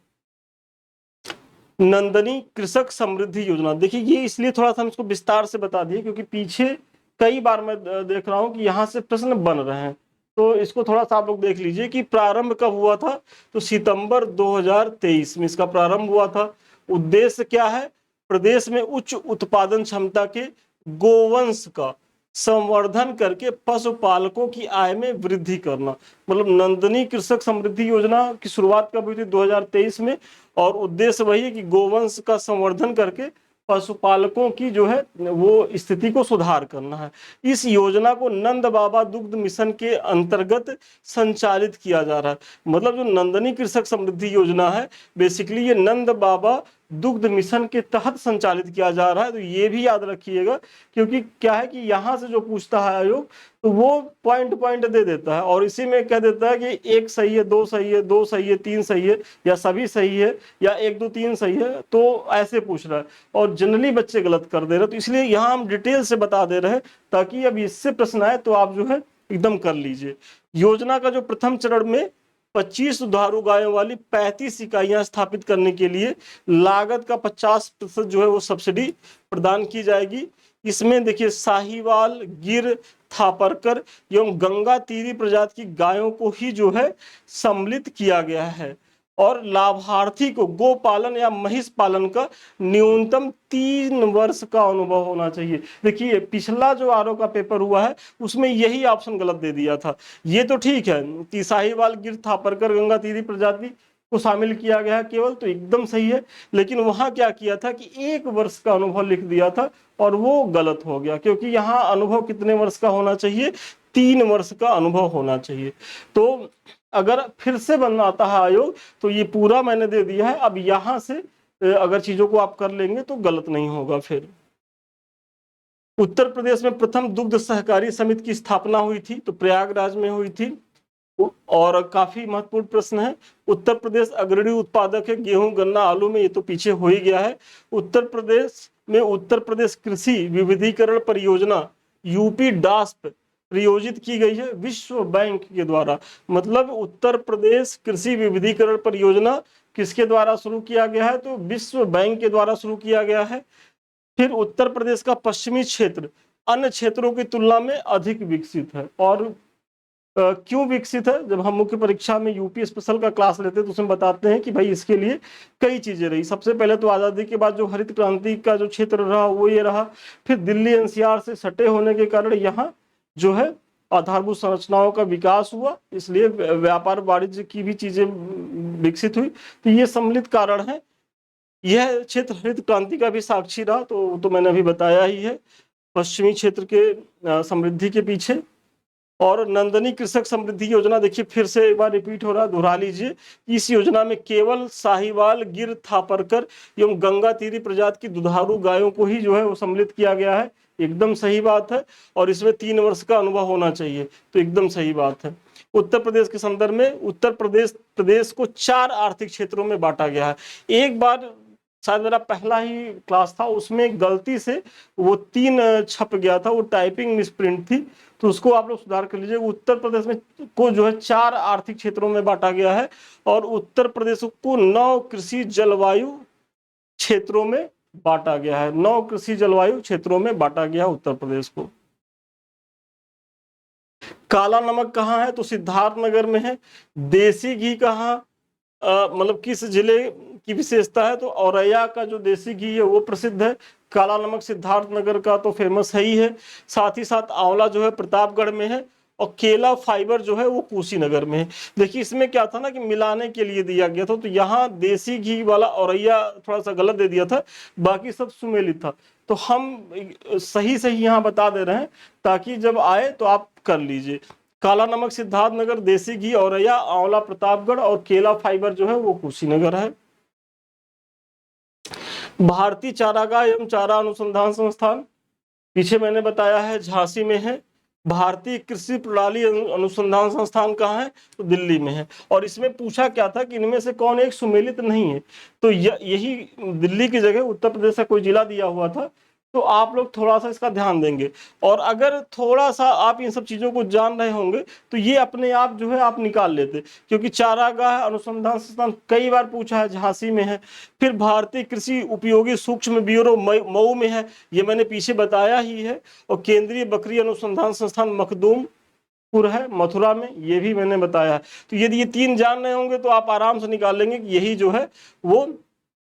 नंदनी कृषक समृद्धि योजना, देखिए ये इसलिए थोड़ा सा हम इसको विस्तार से बता दिए क्योंकि पीछे कई बार मैं देख रहा हूं कि यहाँ से प्रश्न बन रहे हैं। तो इसको थोड़ा सा आप लोग देख लीजिए कि प्रारंभ कब हुआ था? तो सितंबर 2023 में इसका प्रारंभ हुआ था। उद्देश्य क्या है? प्रदेश में उच्च उत्पादन क्षमता के गोवंश का संवर्धन करके पशुपालकों की आय में वृद्धि करना। मतलब नंदनी कृषक समृद्धि योजना की शुरुआत कब हुई थी? 2023 में। और उद्देश्य वही है कि गोवंश का संवर्धन करके पशुपालकों की जो है वो स्थिति को सुधार करना है। इस योजना को नंद बाबा दुग्ध मिशन के अंतर्गत संचालित किया जा रहा है। मतलब जो नंदनी कृषक समृद्धि योजना है बेसिकली ये नंद बाबा दुग्ध मिशन के तहत संचालित किया जा रहा है। तो ये भी याद रखिएगा, क्योंकि क्या है कि यहाँ से जो पूछता है आयोग तो वो पॉइंट पॉइंट दे देता है और इसी में कह देता है कि एक सही है, दो सही है, दो सही है, तीन सही है, या सभी सही है, या एक दो तीन सही है, तो ऐसे पूछ रहा है और जनरली बच्चे गलत कर दे रहे हैं। तो इसलिए यहाँ हम डिटेल से बता दे रहे हैं ताकि अब इससे प्रश्न आए तो आप जो है एकदम कर लीजिए। योजना का जो प्रथम चरण में 25 दुधारू गायों वाली 35 इकाइयां स्थापित करने के लिए लागत का 50% जो है वो सब्सिडी प्रदान की जाएगी। इसमें देखिए साहीवाल, गिर, थापरकर एवं गंगा तीरी प्रजाति की गायों को ही जो है सम्मिलित किया गया है और लाभार्थी को गोपालन या महिष पालन का न्यूनतम 3 वर्ष का अनुभव होना चाहिए। देखिए पिछला जो आरओ का पेपर हुआ है उसमें यही ऑप्शन गलत दे दिया था। ये तो ठीक है कि साहीवाल, गिर, थापरकर, गंगा तीरी प्रजाति को शामिल किया गया है केवल, तो एकदम सही है। लेकिन वहां क्या किया था कि 1 वर्ष का अनुभव लिख दिया था और वो गलत हो गया, क्योंकि यहाँ अनुभव कितने वर्ष का होना चाहिए? 3 वर्ष का अनुभव होना चाहिए। तो अगर फिर से बनाता है आयोग तो ये पूरा मैंने दे दिया है। अब यहां से अगर चीजों को आप कर लेंगे तो गलत नहीं होगा। फिर उत्तर प्रदेश में प्रथम दुग्ध सहकारी समिति की स्थापना हुई थी, तो प्रयागराज में हुई थी। और काफी महत्वपूर्ण प्रश्न है, उत्तर प्रदेश अग्रणी उत्पादक है गेहूं, गन्ना, आलू में, ये तो पीछे हो ही गया है। उत्तर प्रदेश में उत्तर प्रदेश कृषि विविधीकरण परियोजना यूपी डास्प प्रायोजित की गई है विश्व बैंक के द्वारा। मतलब उत्तर प्रदेश कृषि विविधीकरण परियोजना किसके द्वारा शुरू किया गया है? तो विश्व बैंक के द्वारा शुरू किया गया है। फिर उत्तर प्रदेश का पश्चिमी क्षेत्र अन्य क्षेत्रों की तुलना में अधिक विकसित है। और क्यों विकसित है? जब हम मुख्य परीक्षा में यूपी स्पेशल का क्लास लेते हैं तो उसमें बताते हैं कि भाई इसके लिए कई चीजें रही। सबसे पहले तो आजादी के बाद जो हरित क्रांति का जो क्षेत्र रहा वो ये रहा। फिर दिल्ली एनसीआर से सटे होने के कारण यहाँ जो है आधारभूत संरचनाओं का विकास हुआ, इसलिए व्यापार वाणिज्य की भी चीजें विकसित हुई। तो ये सम्मिलित कारण है। यह क्षेत्र हरित क्रांति का भी साक्षी रहा, तो मैंने अभी बताया ही है। पश्चिमी क्षेत्र के समृद्धि के पीछे। और नंदनी कृषक समृद्धि योजना, देखिए फिर से एक बार रिपीट हो रहा, दोहरा लीजिए। इस योजना में केवल साहीवाल, गिर, थापरकर एवं गंगा तीरी प्रजाति की दुधारू गायों को ही जो है वो सम्मिलित किया गया है। एकदम सही बात है। और इसमें 3 वर्ष का अनुभव होना चाहिए, तो एकदम सही बात है। उत्तर प्रदेश के संदर्भ में उत्तर प्रदेश को 4 आर्थिक क्षेत्रों में बांटा गया है। एक बार शायद मेरा पहला ही क्लास था उसमें गलती से वो 3 छप गया था, वो टाइपिंग मिसप्रिंट थी, तो उसको आप लोग सुधार कर लीजिए। उत्तर प्रदेश में को जो है 4 आर्थिक क्षेत्रों में बांटा गया है और उत्तर प्रदेश को 9 कृषि जलवायु क्षेत्रों में बांटा गया है। 9 कृषि जलवायु क्षेत्रों में बांटा गया उत्तर प्रदेश को। काला नमक कहाँ है? तो सिद्धार्थनगर में है। देसी घी कहाँ, मतलब किस जिले की विशेषता है? तो औरैया का जो देसी घी है वो प्रसिद्ध है। काला नमक सिद्धार्थनगर का तो फेमस है ही है। साथ ही साथ आंवला जो है प्रतापगढ़ में है और केला फाइबर जो है वो कुशीनगर में है। देखिए इसमें क्या था ना कि मिलाने के लिए दिया गया था, तो यहाँ देसी घी वाला औरैया थोड़ा सा गलत दे दिया था, बाकी सब सुमेलित था। तो हम सही सही यहाँ बता दे रहे हैं ताकि जब आए तो आप कर लीजिए। काला नमक सिद्धार्थनगर, देसी घी औरैया, आंवला प्रतापगढ़ और केला फाइबर जो है वो कुशीनगर है। भारतीय चारागाह एवं चारा अनुसंधान संस्थान, पीछे मैंने बताया है झांसी में है। भारतीय कृषि प्रणाली अनुसंधान संस्थान कहाँ है? तो दिल्ली में है। और इसमें पूछा क्या था कि इनमें से कौन एक सुमेलित नहीं है, तो यही दिल्ली की जगह उत्तर प्रदेश का कोई जिला दिया हुआ था। तो आप लोग थोड़ा सा इसका ध्यान देंगे और अगर थोड़ा सा आप इन सब चीजों को जान रहे होंगे तो ये अपने आप जो है आप निकाल लेते, क्योंकि चारागाह अनुसंधान संस्थान कई बार पूछा है, झांसी में है। फिर भारतीय कृषि उपयोगी सूक्ष्म ब्यूरो मऊ में है, ये मैंने पीछे बताया ही है। और केंद्रीय बकरी अनुसंधान संस्थान मखदूमपुर है, मथुरा में, ये भी मैंने बताया है। तो यदि ये 3 जान रहे होंगे तो आप आराम से निकाल लेंगे कि यही जो है वो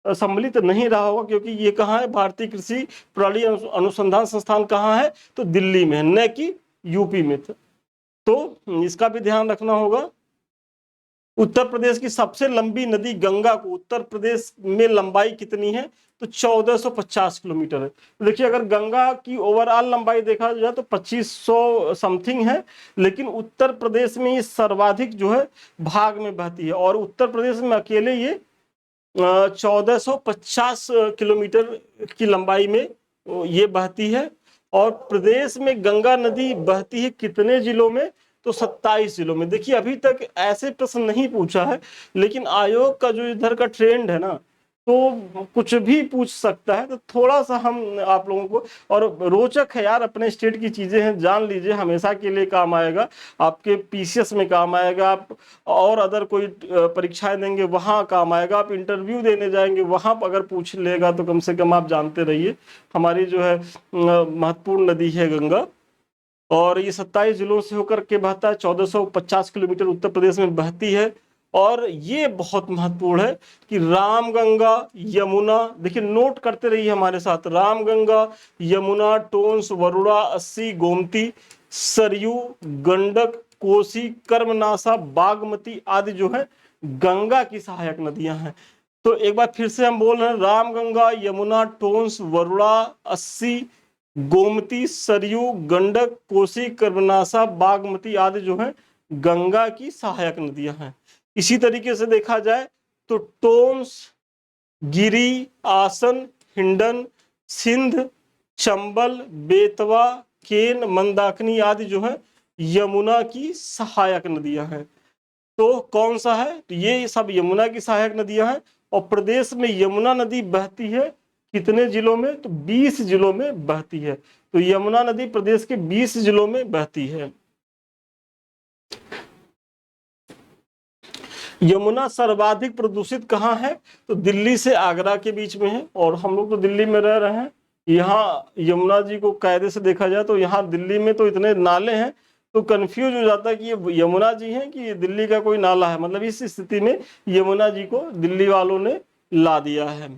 सम्मिलित नहीं रहा होगा, क्योंकि ये कहाँ है? भारतीय कृषि प्रणाली अनुसंधान संस्थान कहाँ है? तो दिल्ली में, न कि यूपी में। तो इसका भी ध्यान रखना होगा। उत्तर प्रदेश की सबसे लंबी नदी गंगा को उत्तर प्रदेश में लंबाई कितनी है? तो 1450 किलोमीटर है। देखिए अगर गंगा की ओवरऑल लंबाई देखा जाए तो 2500 समथिंग है, लेकिन उत्तर प्रदेश में ये सर्वाधिक जो है भाग में बहती है और उत्तर प्रदेश में अकेले ये 1450 किलोमीटर की लंबाई में ये बहती है। और प्रदेश में गंगा नदी बहती है कितने जिलों में? तो 27 जिलों में। देखिए अभी तक ऐसे प्रश्न नहीं पूछा है, लेकिन आयोग का जो इधर का ट्रेंड है ना, तो कुछ भी पूछ सकता है। तो थोड़ा सा हम आप लोगों को, और रोचक है यार, अपने स्टेट की चीजें हैं, जान लीजिए, हमेशा के लिए काम आएगा। आपके पीसीएस में काम आएगा, आप और अदर कोई परीक्षाएं देंगे वहां काम आएगा, आप इंटरव्यू देने जाएंगे वहां अगर पूछ लेगा तो कम से कम आप जानते रहिए हमारी जो है महत्वपूर्ण नदी है गंगा। और ये 27 जिलों से होकर के बहता है, 1450 किलोमीटर उत्तर प्रदेश में बहती है। और ये बहुत महत्वपूर्ण है कि रामगंगा यमुना, देखिए नोट करते रहिए हमारे साथ, रामगंगा यमुना टोंस वरुणा अस्सी गोमती सरयू गंडक कोसी कर्मनाशा बागमती आदि जो है गंगा की सहायक नदियां हैं। तो एक बार फिर से हम बोल रहे हैं, रामगंगा यमुना टोंस वरुणा अस्सी गोमती सरयू गंडक कोसी कर्मनाशा बागमती आदि जो है गंगा की सहायक नदियां हैं। इसी तरीके से देखा जाए तो टोंस गिरी आसन हिंडन सिंध चंबल बेतवा केन मंदाकिनी आदि जो है यमुना की सहायक नदियां हैं। तो कौन सा है? तो ये सब यमुना की सहायक नदियां हैं। और प्रदेश में यमुना नदी बहती है कितने जिलों में? तो 20 जिलों में बहती है। तो यमुना नदी प्रदेश के 20 जिलों में बहती है। यमुना सर्वाधिक प्रदूषित कहाँ है? तो दिल्ली से आगरा के बीच में है। और हम लोग तो दिल्ली में रह रहे हैं, यहाँ यमुना जी को कायदे से देखा जाए तो यहाँ दिल्ली में तो इतने नाले हैं, तो कंफ्यूज हो जाता है कि ये यमुना जी हैं कि ये दिल्ली का कोई नाला है। मतलब इस स्थिति में यमुना जी को दिल्ली वालों ने ला दिया है।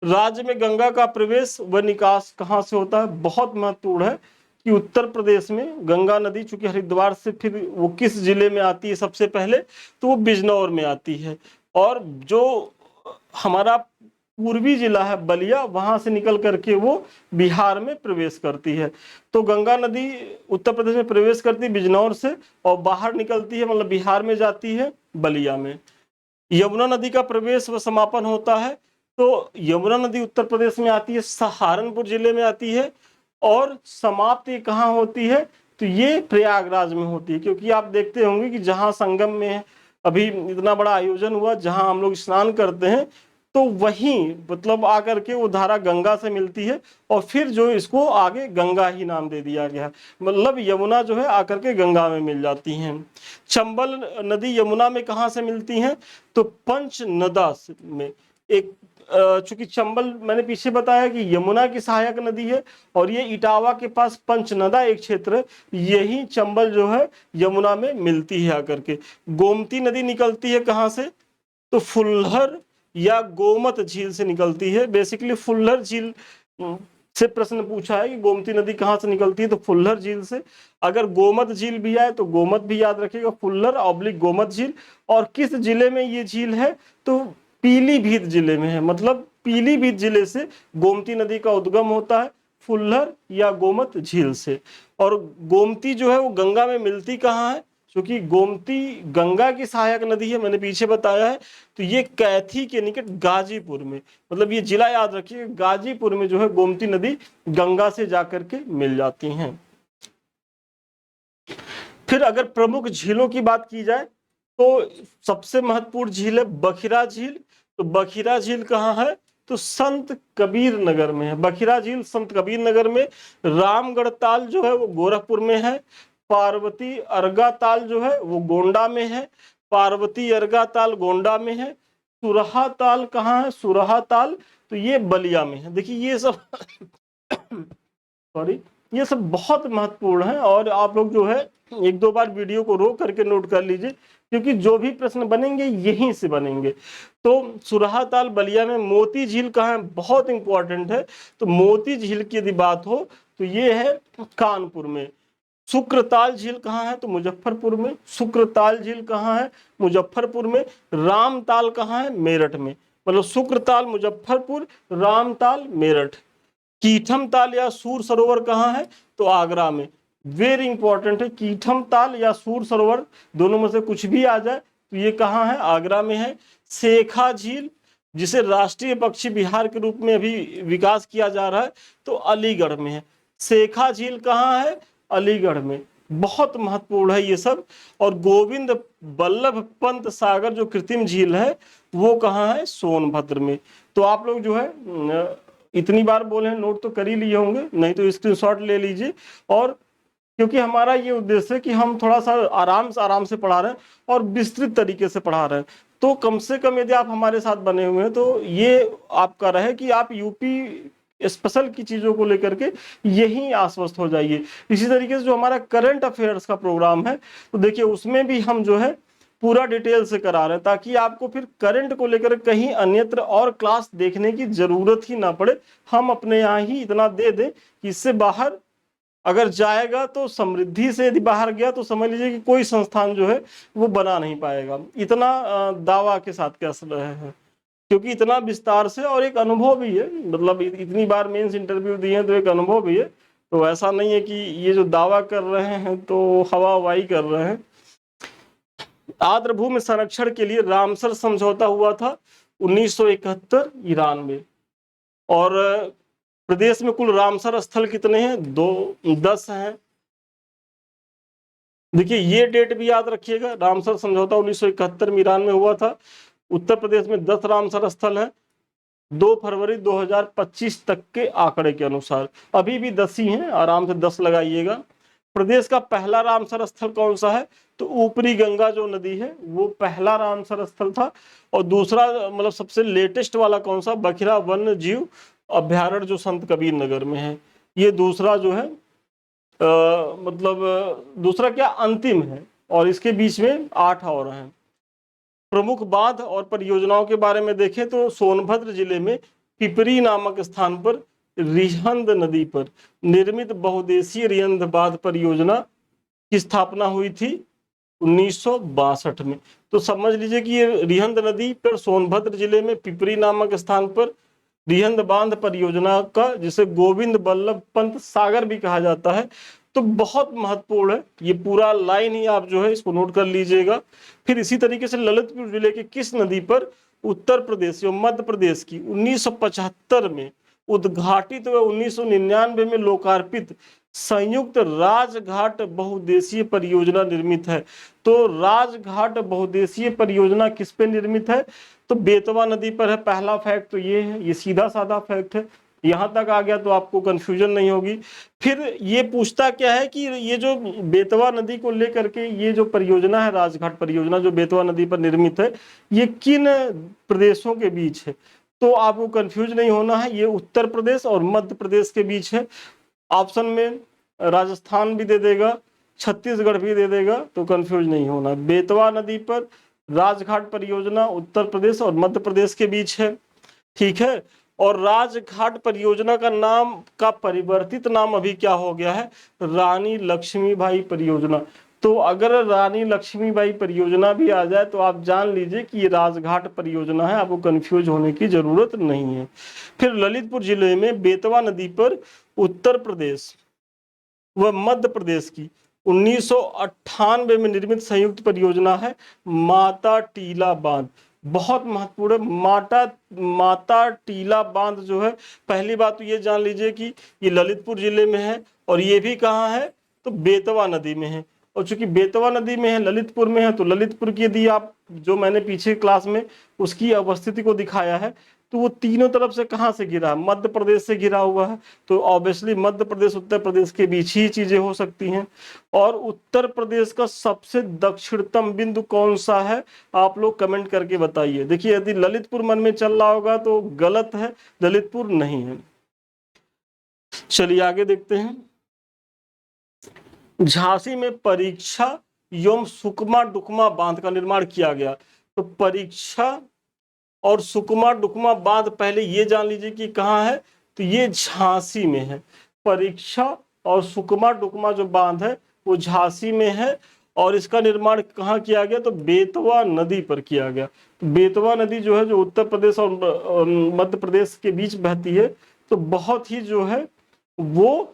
राज्य में गंगा का प्रवेश व निकास कहाँ से होता है? बहुत महत्वपूर्ण है कि उत्तर प्रदेश में गंगा नदी चूंकि हरिद्वार से फिर वो किस जिले में आती है सबसे पहले? तो वो बिजनौर में आती है। और जो हमारा पूर्वी जिला है बलिया, वहां से निकल करके वो बिहार में प्रवेश करती है। तो गंगा नदी उत्तर प्रदेश में प्रवेश करती है बिजनौर से, और बाहर निकलती है मतलब बिहार में जाती है बलिया में। यमुना नदी का प्रवेश व समापन होता है, तो यमुना नदी उत्तर प्रदेश में आती है, सहारनपुर जिले में आती है। और समाप्ति ये कहाँ होती है? तो ये प्रयागराज में होती है। क्योंकि आप देखते होंगे कि जहाँ संगम में अभी इतना बड़ा आयोजन हुआ, जहाँ हम लोग स्नान करते हैं, तो वहीं मतलब आकर के वो धारा गंगा से मिलती है, और फिर जो इसको आगे गंगा ही नाम दे दिया गया। मतलब यमुना जो है आकर के गंगा में मिल जाती हैं। चंबल नदी यमुना में कहाँ से मिलती हैं? तो पंचनदा में। एक चूंकि चंबल मैंने पीछे बताया कि यमुना की सहायक नदी है, और ये इटावा के पास पंचनदा एक क्षेत्र है, यही चंबल जो है यमुना में मिलती है आकर के। गोमती नदी निकलती है कहाँ से? तो फुल्लर या गोमत झील से निकलती है। बेसिकली फुल्लर झील से प्रश्न पूछा है कि गोमती नदी कहाँ से निकलती है, तो फुल्लर झील से। अगर गोमत झील भी आए तो गोमत भी याद रखिएगा, फुल्लर ऑब्लिक गोमत झील। और किस जिले में ये झील है? तो पीलीभीत जिले में है। मतलब पीलीभीत जिले से गोमती नदी का उद्गम होता है, फुल्लर या गोमत झील से। और गोमती जो है वो गंगा में मिलती कहाँ है? क्योंकि गोमती गंगा की सहायक नदी है, मैंने पीछे बताया है। तो ये कैथी के निकट गाजीपुर में, मतलब ये जिला याद रखिए, गाजीपुर में जो है गोमती नदी गंगा से जाकर के मिल जाती हैं। फिर अगर प्रमुख झीलों की बात की जाए तो सबसे महत्वपूर्ण झील है बखिरा झील। तो बखिरा झील कहाँ है? तो संत कबीर नगर में है। बखिरा झील संत कबीर नगर में। रामगढ़ ताल जो है वो गोरखपुर में है। पार्वती अर्गा ताल जो है वो गोंडा में है। पार्वती अर्गा ताल गोंडा में है। सुरहा ताल कहाँ है? सुरहा ताल तो ये बलिया में है। देखिए ये सब सॉरी, ये सब बहुत महत्वपूर्ण है, और आप लोग जो है एक दो बार वीडियो को रोक करके नोट कर लीजिए, क्योंकि जो भी प्रश्न बनेंगे यहीं से बनेंगे। तो सुरहा ताल बलिया में। मोती झील कहाँ है? बहुत इंपॉर्टेंट है। तो मोती झील की यदि बात हो तो ये है कानपुर में। शुक्रताल झील कहाँ है? तो मुजफ्फरपुर में। शुक्रताल झील कहाँ है? मुजफ्फरपुर में। रामताल कहाँ है? मेरठ में। मतलब शुक्रताल मुजफ्फरपुर, रामताल मेरठ। कीठम ताल या सूर सरोवर कहाँ है? तो आगरा में। वेरी इंपॉर्टेंट है, कीठम ताल या सूर सरोवर दोनों में से कुछ भी आ जाए तो ये कहाँ है? आगरा में है। शेखा झील जिसे राष्ट्रीय पक्षी विहार के रूप में अभी विकास किया जा रहा है, तो अलीगढ़ में है। शेखा झील कहाँ है? अलीगढ़ में। बहुत महत्वपूर्ण है ये सब। और गोविंद बल्लभ पंत सागर जो कृत्रिम झील है वो कहाँ है? सोनभद्र में। तो आप लोग जो है इतनी बार बोले हैं, नोट तो कर ही लिए होंगे, नहीं तो स्क्रीनशॉट ले लीजिए। और क्योंकि हमारा ये उद्देश्य है कि हम थोड़ा सा आराम से पढ़ा रहे हैं और विस्तृत तरीके से पढ़ा रहे हैं, तो कम से कम यदि आप हमारे साथ बने हुए हैं तो ये आपका रहे कि आप यूपी स्पेशल की चीजों को लेकर के यही आश्वस्त हो जाइए। इसी तरीके से जो हमारा करंट अफेयर्स का प्रोग्राम है, तो देखिए उसमें भी हम जो है पूरा डिटेल से करा रहे हैं, ताकि आपको फिर करंट को लेकर कहीं अन्यत्र और क्लास देखने की जरूरत ही ना पड़े। हम अपने यहाँ ही इतना दे दें कि इससे बाहर अगर जाएगा तो समृद्धि से यदि बाहर गया तो समझ लीजिए कि कोई संस्थान जो है वो बना नहीं पाएगा। इतना दावा के साथ कह रहे हैं, क्योंकि इतना विस्तार से, और एक अनुभव भी है, मतलब इतनी बार मेंस इंटरव्यू दिए हैं तो एक अनुभव भी है। तो ऐसा नहीं है कि ये जो दावा कर रहे हैं तो हवा हवाई कर रहे हैं। आर्द्र भूमि संरक्षण के लिए रामसर समझौता हुआ था 1971 ईरान में। और प्रदेश में कुल रामसर स्थल कितने हैं? 10 हैं। देखिए ये डेट भी याद रखिएगा, रामसर समझौता 1971 में ईरान में हुआ था। उत्तर प्रदेश में 10 रामसर स्थल है 2 फरवरी 2025 तक के आंकड़े के अनुसार। अभी भी 10 ही हैं, आराम से 10 लगाइएगा। प्रदेश का पहला रामसर स्थल कौन सा है? तो ऊपरी गंगा जो नदी है वो पहला रामसर स्थल था। और दूसरा मतलब सबसे लेटेस्ट वाला कौन सा? बखिरा वन्य जीव अभ्यारण्य जो संत कबीर नगर में है, ये दूसरा जो है मतलब दूसरा क्या अंतिम है। और इसके बीच में 8 और हैं। प्रमुख बांध और परियोजनाओं के बारे में देखें तो सोनभद्र जिले में पिपरी नामक स्थान पर रिहंद नदी पर निर्मित बहुउद्देशीय रिहंद बांध परियोजना की स्थापना हुई थी 1962 में। तो समझ लीजिए कि ये रिहंद नदी पर सोनभद्र जिले में पिपरी नामक स्थान पर रिहंद बांध परियोजना का, जिसे गोविंद बल्लभ पंत सागर भी कहा जाता है, तो बहुत महत्वपूर्ण है। ये पूरा लाइन ही आप जो है इसको नोट कर लीजिएगा। फिर इसी तरीके से ललितपुर जिले के किस नदी पर उत्तर प्रदेश एवं मध्य प्रदेश की 1975 में उद्घाटित व 1999 में लोकार्पित संयुक्त राजघाट बहुउद्देशीय परियोजना निर्मित है? तो राजघाट बहुउद्देशीय परियोजना किस पे निर्मित है? तो बेतवा नदी पर है। पहला फैक्ट तो ये है, ये सीधा साधा फैक्ट है, यहां तक आ गया तो आपको कंफ्यूजन नहीं होगी। फिर ये पूछता क्या है कि ये जो बेतवा नदी को लेकर के ये जो परियोजना है, राजघाट परियोजना जो बेतवा नदी पर निर्मित है, ये किन प्रदेशों के बीच है? तो आपको कंफ्यूज नहीं होना है, ये उत्तर प्रदेश और मध्य प्रदेश के बीच है। ऑप्शन में राजस्थान भी दे देगा, छत्तीसगढ़ भी दे देगा, तो कंफ्यूज नहीं होना। बेतवा नदी पर राजघाट परियोजना उत्तर प्रदेश और मध्य प्रदेश के बीच है, ठीक है। और राजघाट परियोजना का नाम का परिवर्तित नाम अभी क्या हो गया है? रानी लक्ष्मीबाई परियोजना। तो अगर रानी लक्ष्मीबाई परियोजना भी आ जाए तो आप जान लीजिए कि ये राजघाट परियोजना है, आपको कंफ्यूज होने की जरूरत नहीं है। फिर ललितपुर जिले में बेतवा नदी पर उत्तर प्रदेश व मध्य प्रदेश की 1998 में निर्मित संयुक्त परियोजना है माता टीला बांध। बहुत महत्वपूर्ण है माता टीला बांध जो है। पहली बात तो ये जान लीजिए कि ये ललितपुर जिले में है, और ये भी कहाँ है? तो बेतवा नदी में है। और चूंकि बेतवा नदी में है, ललितपुर में है, तो ललितपुर की यदि आप जो मैंने पीछे क्लास में उसकी अवस्थिति को दिखाया है, तो वो तीनों तरफ से कहाँ से घिरा है? मध्य प्रदेश से घिरा हुआ है। तो ऑब्वियसली मध्य प्रदेश उत्तर प्रदेश के बीच ही चीजें हो सकती हैं। और उत्तर प्रदेश का सबसे दक्षिणतम बिंदु कौन सा है? आप लोग कमेंट करके बताइए। देखिए यदि ललितपुर मन में चल रहा होगा तो गलत है, ललितपुर नहीं है। चलिए आगे देखते हैं। झांसी में परीक्षा एवं सुकमा डुकमा बांध का निर्माण किया गया। तो परीक्षा और सुकमा डुकमा बांध पहले ये जान लीजिए कि कहाँ है? तो ये झांसी में है। परीक्षा और सुकमा डुकमा जो बांध है वो झांसी में है। और इसका निर्माण कहाँ किया गया? तो बेतवा नदी पर किया गया। तो बेतवा नदी जो है जो उत्तर प्रदेश और मध्य प्रदेश के बीच बहती है, तो बहुत ही जो है वो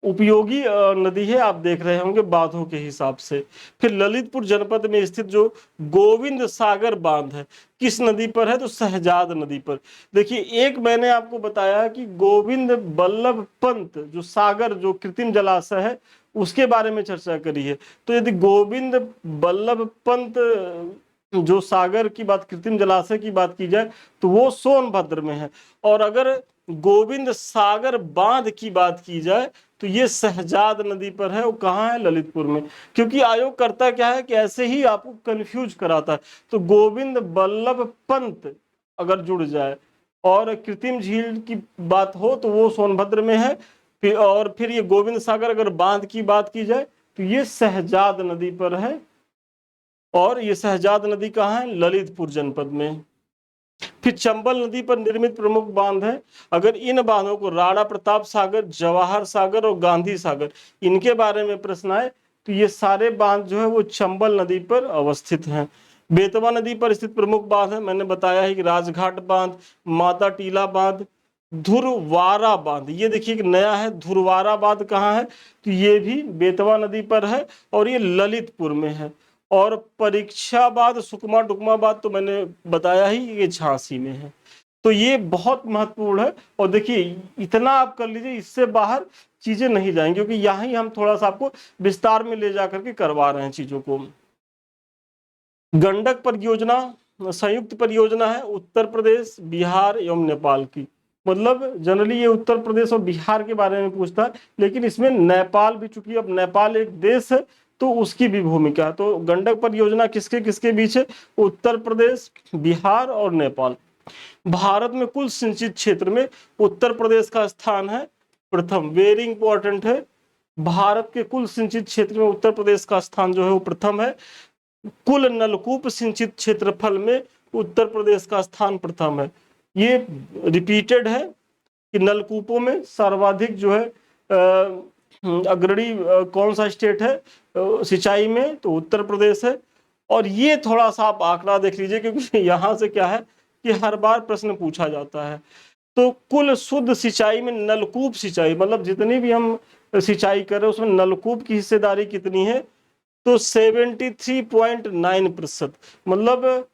उपयोगी नदी है, आप देख रहे होंगे बांधों के हिसाब से। फिर ललितपुर जनपद में स्थित जो गोविंद सागर बांध है, किस नदी पर है? तो शहजाद नदी पर। देखिए, एक मैंने आपको बताया कि गोविंद बल्लभ पंत जो सागर, जो कृत्रिम जलाशय है, उसके बारे में चर्चा करी है। तो यदि गोविंद बल्लभ पंत जो सागर की बात, कृत्रिम जलाशय की बात की जाए, तो वो सोनभद्र में है। और अगर गोविंद सागर बांध की बात की जाए तो ये शहजाद नदी पर है। वो कहाँ है? ललितपुर में। क्योंकि आयोग करता क्या है कि ऐसे ही आपको कंफ्यूज कराता है। तो गोविंद बल्लभ पंत अगर जुड़ जाए और कृत्रिम झील की बात हो तो वो सोनभद्र में है। फिर ये गोविंद सागर अगर बांध की बात की जाए तो ये शहजाद नदी पर है। और ये शहजाद नदी कहाँ है? ललितपुर जनपद में। फिर चंबल नदी पर निर्मित प्रमुख बांध है। अगर इन बांधों को राणा प्रताप सागर, जवाहर सागर और गांधी सागर, इनके बारे में प्रश्न आए तो ये सारे बांध जो है वो चंबल नदी पर अवस्थित हैं। बेतवा नदी पर स्थित प्रमुख बांध है, मैंने बताया है कि राजघाट बांध, माता टीला बांध, धुरवारा बांध। ये देखिए एक नया है, धुरवारा बांध कहाँ है? तो ये भी बेतवा नदी पर है और ये ललितपुर में है। और परीक्षाबाद, सुकमा डुकमाबाद तो मैंने बताया ही, ये झांसी में है। तो ये बहुत महत्वपूर्ण है। और देखिए, इतना आप कर लीजिए, इससे बाहर चीजें नहीं जाएंगी, क्योंकि यहाँ ही हम थोड़ा सा आपको विस्तार में ले जाकर के करवा रहे हैं चीजों को। गंडक परियोजना संयुक्त परियोजना है उत्तर प्रदेश, बिहार एवं नेपाल की। मतलब जनरली ये उत्तर प्रदेश और बिहार के बारे में पूछता है, लेकिन इसमें नेपाल भी, चूंकि अब नेपाल एक देश है तो उसकी भी भूमिका है। तो गंडक परियोजना किसके किसके बीच है? उत्तर प्रदेश, बिहार और नेपाल। भारत में कुल सिंचित क्षेत्र में उत्तर प्रदेश का स्थान है प्रथम। वेरी इंपॉर्टेंट है, भारत के कुल सिंचित क्षेत्र में उत्तर प्रदेश का स्थान जो है वो प्रथम है। कुल नलकूप सिंचित क्षेत्रफल में उत्तर प्रदेश का स्थान प्रथम है। ये रिपीटेड है कि नलकूपों में सर्वाधिक जो है अग्रणी कौन सा स्टेट है सिंचाई में? तो उत्तर प्रदेश है। और ये थोड़ा सा आप आंकड़ा देख लीजिए, क्योंकि यहाँ से क्या है कि हर बार प्रश्न पूछा जाता है। तो कुल शुद्ध सिंचाई में नलकूप सिंचाई, मतलब जितनी भी हम सिंचाई कर रहे हैं उसमें नलकूप की हिस्सेदारी कितनी है? तो 73.9%, मतलब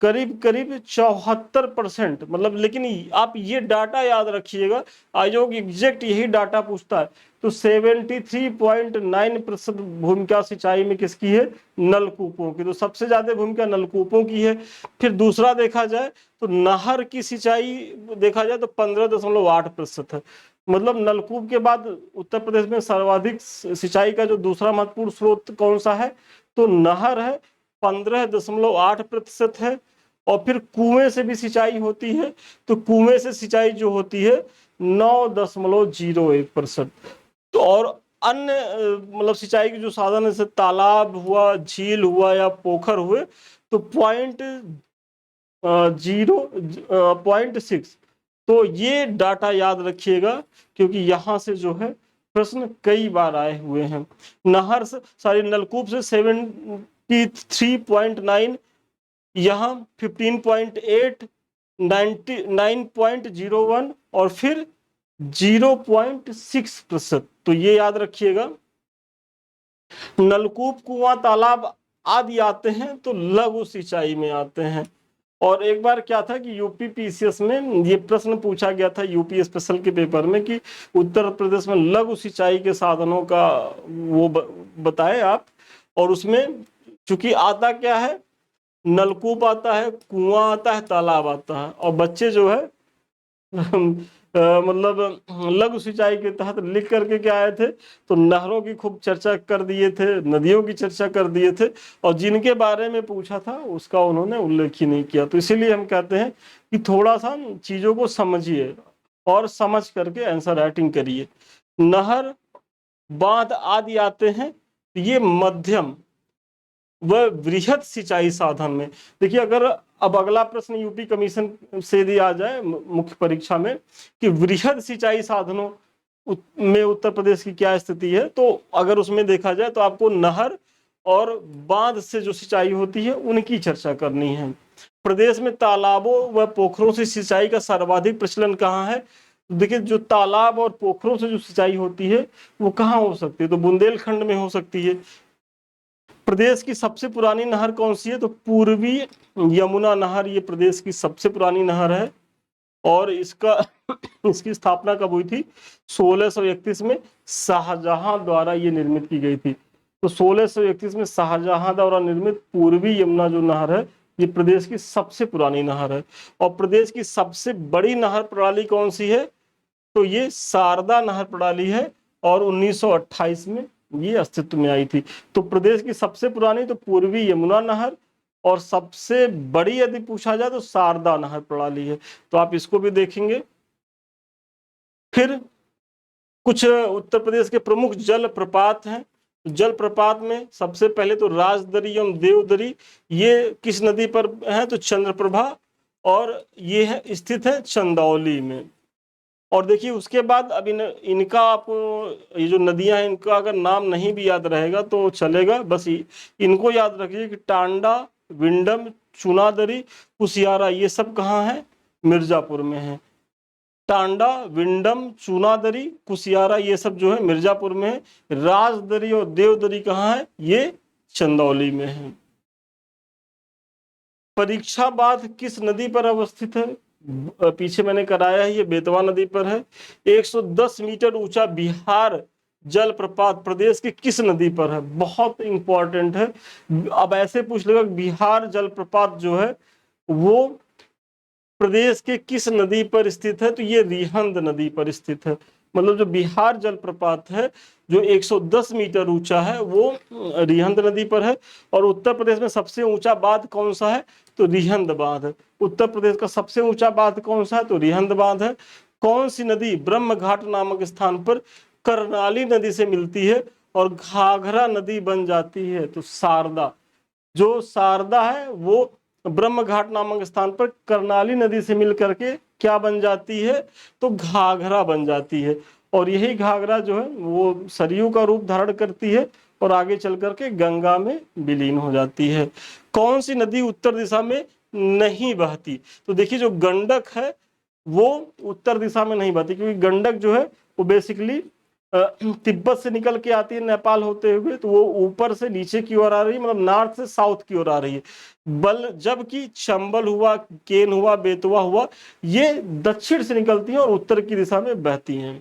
करीब करीब 74%। मतलब, लेकिन आप ये डाटा याद रखिएगा, आयोग एग्जैक्ट यही डाटा पूछता है। तो 73.9% भूमिका सिंचाई में किसकी है? नलकूपों की। तो सबसे ज्यादा भूमिका नलकूपों की है। फिर दूसरा देखा जाए तो नहर की सिंचाई देखा जाए तो 15.8% है। मतलब नलकूप के बाद उत्तर प्रदेश में सर्वाधिक सिंचाई का जो दूसरा महत्वपूर्ण स्रोत कौन सा है? तो नहर है, 15.8% है। और फिर कुएं से भी सिंचाई होती है, तो कुएं से सिंचाई जो होती है 9.01%। तो और अन्य मतलब सिंचाई के जो साधन है, जैसे तालाब हुआ, झील हुआ या पोखर हुए, तो 0.6। तो ये डाटा याद रखिएगा, क्योंकि यहां से जो है प्रश्न कई बार आए हुए हैं। नहर से, सॉरी, नलकूप से 73.9, यहाँ 15.8, 9.01 और फिर 0.6%। तो ये याद रखिएगा। नलकूप, कुआं, तालाब आदि आते हैं तो लघु सिंचाई में आते हैं। और एक बार क्या था कि यूपी पीसीएस में ये प्रश्न पूछा गया था, यूपी स्पेशल के पेपर में, कि उत्तर प्रदेश में लघु सिंचाई के साधनों का वो बताए आप। और उसमें चूंकि आता क्या है, नलकूप आता है, कुआं आता है, तालाब आता है। और बच्चे जो है मतलब लघु सिंचाई के तहत लिख करके क्या आए थे? तो नहरों की खूब चर्चा कर दिए थे, नदियों की चर्चा कर दिए थे, और जिनके बारे में पूछा था उसका उन्होंने उल्लेख ही नहीं किया। तो इसीलिए हम कहते हैं कि थोड़ा सा चीजों को समझिए और समझ करके आंसर राइटिंग करिए। नहर, बांध आदि आते हैं, तो ये मध्यम वह वृहद सिंचाई साधन में। देखिए, अगर अब अगला प्रश्न यूपी कमीशन से दिया जाए मुख्य परीक्षा में कि वृहद सिंचाई साधनों में उत्तर प्रदेश की क्या स्थिति है, तो अगर उसमें देखा जाए तो आपको नहर और बांध से जो सिंचाई होती है उनकी चर्चा करनी है। प्रदेश में तालाबों व पोखरों से सिंचाई का सर्वाधिक प्रचलन कहाँ है? तो देखिए जो तालाब और पोखरों से जो सिंचाई होती है वो कहाँ हो सकती है, तो बुंदेलखंड में हो सकती है। प्रदेश की सबसे पुरानी नहर कौन सी है, तो पूर्वी यमुना नहर, ये प्रदेश की सबसे पुरानी नहर है। और इसका इसकी स्थापना कब हुई थी, 1631 में शाहजहां द्वारा ये निर्मित की गई थी। तो 1631 में शाहजहां द्वारा निर्मित पूर्वी यमुना जो नहर है, ये प्रदेश की सबसे पुरानी नहर है। और प्रदेश की सबसे बड़ी नहर प्रणाली कौन सी है, तो ये शारदा नहर प्रणाली है, और 1928 में ये अस्तित्व में आई थी। तो प्रदेश की सबसे पुरानी तो पूर्वी यमुना नहर, और सबसे बड़ी यदि पूछा जाए तो शारदा नहर प्रणाली है। तो आप इसको भी देखेंगे। फिर कुछ उत्तर प्रदेश के प्रमुख जल प्रपात हैं। जल प्रपात में सबसे पहले तो राजदरी एवं देवदरी, ये किस नदी पर है, तो चंद्रप्रभा, और ये है स्थित है चंदौली में। और देखिए उसके बाद अब इनका आपको ये जो नदियां हैं इनका अगर नाम नहीं भी याद रहेगा तो चलेगा, बस इनको याद रखिए कि टांडा, विंडम, चुनादरी, कुसियारा, ये सब कहाँ है, मिर्जापुर में है। टांडा, विंडम, चुनादरी, कुसियारा, ये सब जो है मिर्जापुर में है। राजदरी और देवदरी कहाँ है, ये चंदौली में है। परीक्षा बांध किस नदी पर अवस्थित है, पीछे मैंने कराया है, ये बेतवा नदी पर है। 110 मीटर ऊंचा बिहार जलप्रपात प्रदेश की किस नदी पर है, बहुत इंपॉर्टेंट है। अब ऐसे पूछ लेगा बिहार जलप्रपात जो है वो प्रदेश के किस नदी पर स्थित है, तो ये रिहंद नदी पर स्थित है। मतलब जो बिहार जलप्रपात है जो 110 मीटर ऊंचा है वो रिहंद नदी पर है। और उत्तर प्रदेश में सबसे ऊंचा बांध कौन सा है, तो रिहंद बांध है। उत्तर प्रदेश का सबसे ऊंचा बांध कौन सा है, तो रिहंद बांध है। कौन सी नदी ब्रह्म घाट नामक स्थान पर करनाली नदी से मिलती है और घाघरा नदी बन जाती है, तो शारदा। जो शारदा है वो ब्रह्म घाट नामक स्थान पर करनाली नदी से मिल करके क्या बन जाती है, तो घाघरा बन जाती है। और यही घाघरा जो है वो सरयू का रूप धारण करती है और आगे चल करके गंगा में विलीन हो जाती है। कौन सी नदी उत्तर दिशा में नहीं बहती, तो देखिए जो गंडक है वो उत्तर दिशा में नहीं बहती, क्योंकि गंडक जो है वो बेसिकली तिब्बत से निकल के आती है नेपाल होते हुए, तो वो ऊपर से नीचे की ओर आ रही है, मतलब नॉर्थ से साउथ की ओर आ रही है। बल जबकि चंबल हुआ, केन हुआ, बेतवा हुआ, ये दक्षिण से निकलती हैं और उत्तर की दिशा में बहती हैं।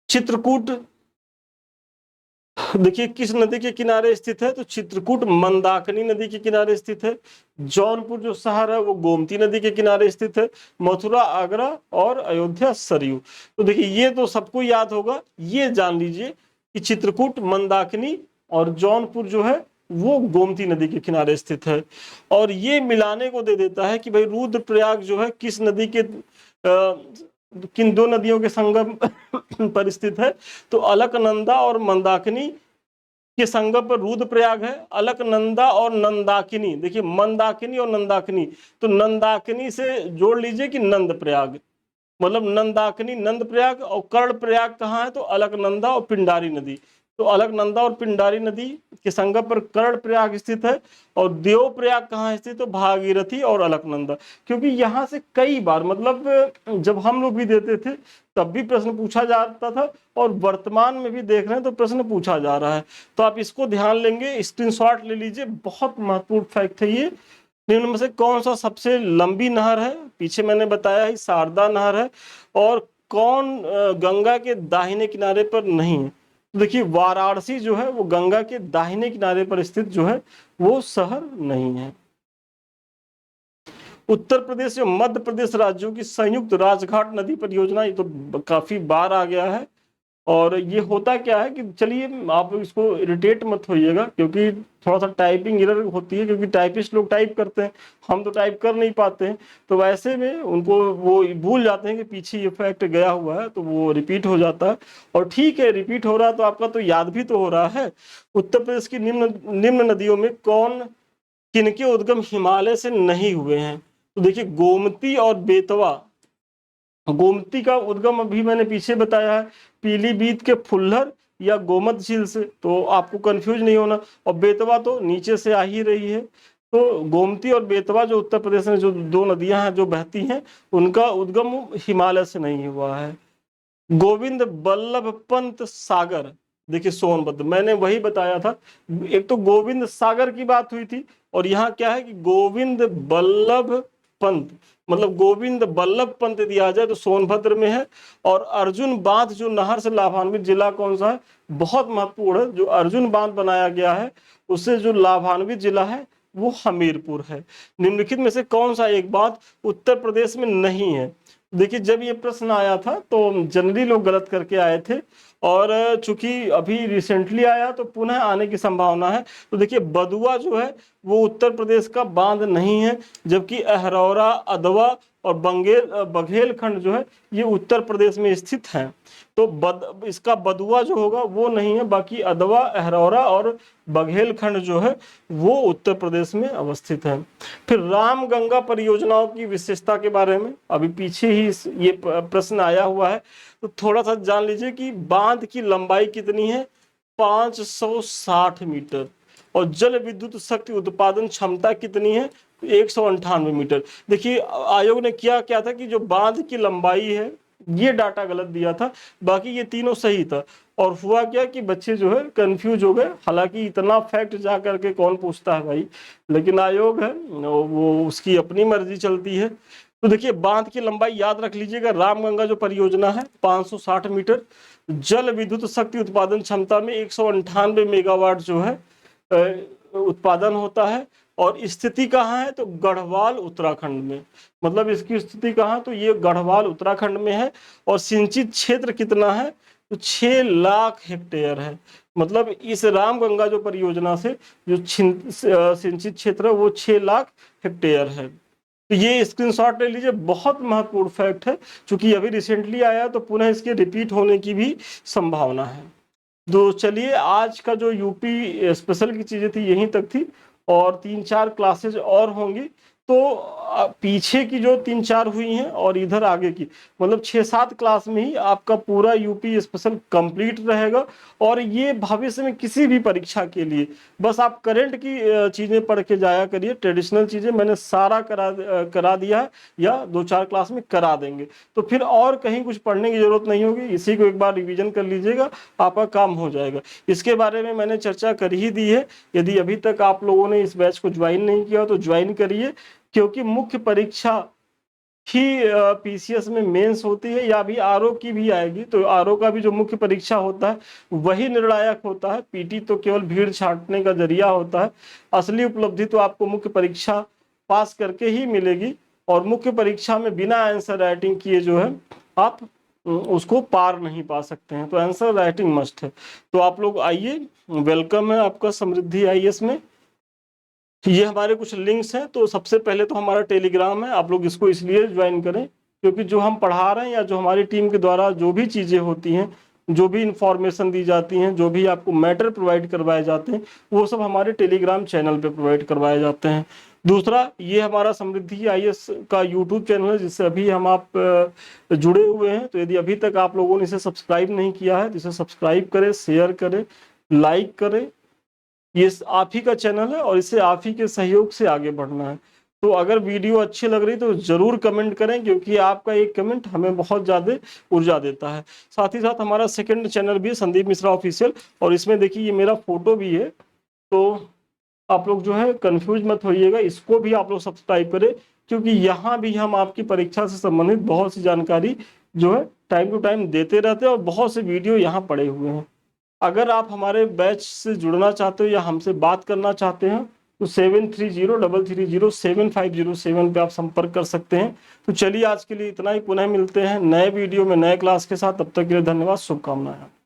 चित्रकूट देखिए किस नदी के किनारे स्थित है, तो चित्रकूट मंदाकिनी नदी के किनारे स्थित है। जौनपुर जो शहर है वो गोमती नदी के किनारे स्थित है। मथुरा, आगरा और अयोध्या सरयू। तो देखिए ये तो सबको याद होगा, ये जान लीजिए कि चित्रकूट, मंदाकिनी और जौनपुर जो है वो गोमती नदी के किनारे स्थित है। और ये मिलाने को दे देता है कि भाई रुद्रप्रयाग जो है किस नदी के किन दो नदियों के संगम पर स्थित है, तो अलकनंदा और मंदाकिनी के संगम पर रुद्रप्रयाग है। अलकनंदा और नंदाकिनी, देखिए मंदाकिनी और नंदाकिनी, तो नंदाकिनी से जोड़ लीजिए कि नंद प्रयाग, मतलब नंदाकिनी नंद प्रयाग, और कर्ण प्रयाग कहाँ है, तो अलकनंदा और पिंडारी नदी। तो अलकनंदा और पिंडारी नदी के संगम पर कर्ण प्रयाग स्थित है। और देव प्रयाग कहाँ स्थित, तो भागीरथी और अलकनंदा। क्योंकि यहाँ से कई बार, मतलब जब हम लोग भी देते थे तब भी प्रश्न पूछा जाता था, और वर्तमान में भी देख रहे हैं तो प्रश्न पूछा जा रहा है। तो आप इसको ध्यान लेंगे, स्क्रीनशॉट ले लीजिए, बहुत महत्वपूर्ण फैक्ट है ये। निम्न में से कौन सा सबसे लंबी नहर है, पीछे मैंने बताया है शारदा नहर है। और कौन गंगा के दाहिने किनारे पर नहीं है, तो देखिए वाराणसी जो है वो गंगा के दाहिने किनारे पर स्थित जो है वो शहर नहीं है। उत्तर प्रदेश और मध्य प्रदेश राज्यों की संयुक्त राजघाट नदी परियोजना, ये तो काफी बार आ गया है। और ये होता क्या है कि, चलिए आप इसको इरिटेट मत होइएगा, क्योंकि थोड़ा सा टाइपिंग एरर होती है, क्योंकि टाइपिस्ट लोग टाइप करते हैं, हम तो टाइप कर नहीं पाते हैं। तो वैसे में उनको वो भूल जाते हैं कि पीछे ये फैक्ट गया हुआ है, तो वो रिपीट हो जाता है। और ठीक है, रिपीट हो रहा है तो आपका तो याद भी तो हो रहा है। उत्तर प्रदेश की निम्न नदियों में कौन किनके उद्गम हिमालय से नहीं हुए हैं, तो देखिए गोमती और बेतवा। गोमती का उद्गम अभी मैंने पीछे बताया है, पीलीभीत के फुल्लर या गोमत झील से, तो आपको कंफ्यूज नहीं होना। और बेतवा तो नीचे से आ ही रही है। तो गोमती और बेतवा जो उत्तर प्रदेश में जो दो नदियां हैं जो बहती हैं, उनका उद्गम हिमालय से नहीं हुआ है। गोविंद बल्लभ पंत सागर, देखिए सोनभद्र, मैंने वही बताया था। एक तो गोविंद सागर की बात हुई थी, और यहाँ क्या है कि गोविंद बल्लभ पंत, मतलब गोविंद बल्लभ पंत दिया जाए तो सोनभद्र में है। और अर्जुन बांध जो नहर से लाभान्वित जिला कौन सा है, बहुत महत्वपूर्ण है, जो अर्जुन बांध बनाया गया है उससे जो लाभान्वित जिला है वो हमीरपुर है। निम्नलिखित में से कौन सा एक बात उत्तर प्रदेश में नहीं है। देखिए जब ये प्रश्न आया था तो जनरली लोग गलत करके आए थे, और चूंकि अभी रिसेंटली आया तो पुनः आने की संभावना है। तो देखिए बदुआ जो है वो उत्तर प्रदेश का बांध नहीं है, जबकि अहरौरा, अदवा और बघेलखंड जो है ये उत्तर प्रदेश में स्थित हैं। तो इसका बदुआ जो होगा वो नहीं है, बाकी अदवा, अहरौरा और बघेलखंड जो है वो उत्तर प्रदेश में अवस्थित है। फिर रामगंगा परियोजनाओं की विशेषता के बारे में अभी पीछे ही ये प्रश्न आया हुआ है, तो थोड़ा सा जान लीजिए कि बांध की लंबाई कितनी है, 560 मीटर, और जल विद्युत शक्ति उत्पादन क्षमता कितनी है, 198 मीटर। देखिए आयोग ने क्या क्या था कि जो बांध की लंबाई है ये डाटा गलत दिया था, बाकी ये तीनों सही था। और हुआ क्या कि बच्चे जो है कंफ्यूज हो गए, हालांकि इतना फैक्ट जा करके कौन पूछता है भाई, लेकिन आयोग है वो उसकी अपनी मर्जी चलती है। तो देखिए बांध की लंबाई याद रख लीजिएगा, रामगंगा जो परियोजना है 560 मीटर, जल विद्युत शक्ति उत्पादन क्षमता में 198 मेगावाट जो है उत्पादन होता है। और स्थिति कहाँ है, तो गढ़वाल उत्तराखंड में, मतलब इसकी स्थिति कहाँ, तो ये गढ़वाल उत्तराखंड में है। और सिंचित क्षेत्र कितना है, तो 6 लाख हेक्टेयर है। मतलब इस रामगंगा जो परियोजना से जो सिंचित क्षेत्र है वो 6 लाख हेक्टेयर है। तो ये स्क्रीनशॉट ले लीजिए, बहुत महत्वपूर्ण फैक्ट है, क्योंकि अभी रिसेंटली आया तो पुनः इसके रिपीट होने की भी संभावना है। तो चलिए आज का जो यूपी स्पेशल की चीजें थी यहीं तक थी, और 3-4 क्लासेज और होंगी। तो पीछे की जो 3-4 हुई हैं और इधर आगे की, मतलब 6-7 क्लास में ही आपका पूरा यूपी स्पेशल कंप्लीट रहेगा। और ये भविष्य में किसी भी परीक्षा के लिए बस आप करंट की चीजें पढ़ के जाया करिए, ट्रेडिशनल चीजें मैंने सारा करा दिया है, या 2-4 क्लास में करा देंगे, तो फिर और कहीं कुछ पढ़ने की जरूरत नहीं होगी। इसी को एक बार रिवीजन कर लीजिएगा, आपका काम हो जाएगा। इसके बारे में मैंने चर्चा कर ही दी है। यदि अभी तक आप लोगों ने इस बैच को ज्वाइन नहीं किया तो ज्वाइन करिए, क्योंकि मुख्य परीक्षा ही पीसीएस में मेंस होती है, या अभी आरओ की भी आएगी। तो आरओ का भी जो मुख्य परीक्षा होता है वही निर्णायक होता है, पीटी तो केवल भीड़ छांटने का जरिया होता है। असली उपलब्धि तो आपको मुख्य परीक्षा पास करके ही मिलेगी, और मुख्य परीक्षा में बिना आंसर राइटिंग किए जो है आप उसको पार नहीं पा सकते हैं। तो आंसर राइटिंग मस्ट है। तो आप लोग आइए, वेलकम है आपका समृद्धि आईएएस में। ये हमारे कुछ लिंक्स हैं। तो सबसे पहले तो हमारा टेलीग्राम है, आप लोग इसको इसलिए ज्वाइन करें क्योंकि जो हम पढ़ा रहे हैं या जो हमारी टीम के द्वारा जो भी चीज़ें होती हैं, जो भी इंफॉर्मेशन दी जाती हैं, जो भी आपको मैटर प्रोवाइड करवाए जाते हैं, वो सब हमारे टेलीग्राम चैनल पे प्रोवाइड करवाए जाते हैं। दूसरा, ये हमारा समृद्धि आईएएस का यूट्यूब चैनल है जिससे अभी हम आप जुड़े हुए हैं। तो यदि अभी तक आप लोगों ने इसे सब्सक्राइब नहीं किया है तो इसे सब्सक्राइब करें, शेयर करें, लाइक करें। ये आप ही का चैनल है और इसे आप ही के सहयोग से आगे बढ़ना है। तो अगर वीडियो अच्छी लग रही तो जरूर कमेंट करें, क्योंकि आपका एक कमेंट हमें बहुत ज़्यादा ऊर्जा देता है। साथ ही साथ हमारा सेकंड चैनल भी है, संदीप मिश्रा ऑफिशियल, और इसमें देखिए ये मेरा फोटो भी है। तो आप लोग जो है कंफ्यूज मत होइएगा, इसको भी आप लोग सब्सक्राइब करें, क्योंकि यहाँ भी हम आपकी परीक्षा से संबंधित बहुत सी जानकारी जो है टाइम टू टाइम देते रहते हैं, और बहुत से वीडियो यहाँ पड़े हुए हैं। अगर आप हमारे बैच से जुड़ना चाहते हो या हमसे बात करना चाहते हैं तो 7303307507 पे आप संपर्क कर सकते हैं। तो चलिए आज के लिए इतना ही, पुनः मिलते हैं नए वीडियो में नए क्लास के साथ। तब तक के लिए धन्यवाद, शुभकामनाएं।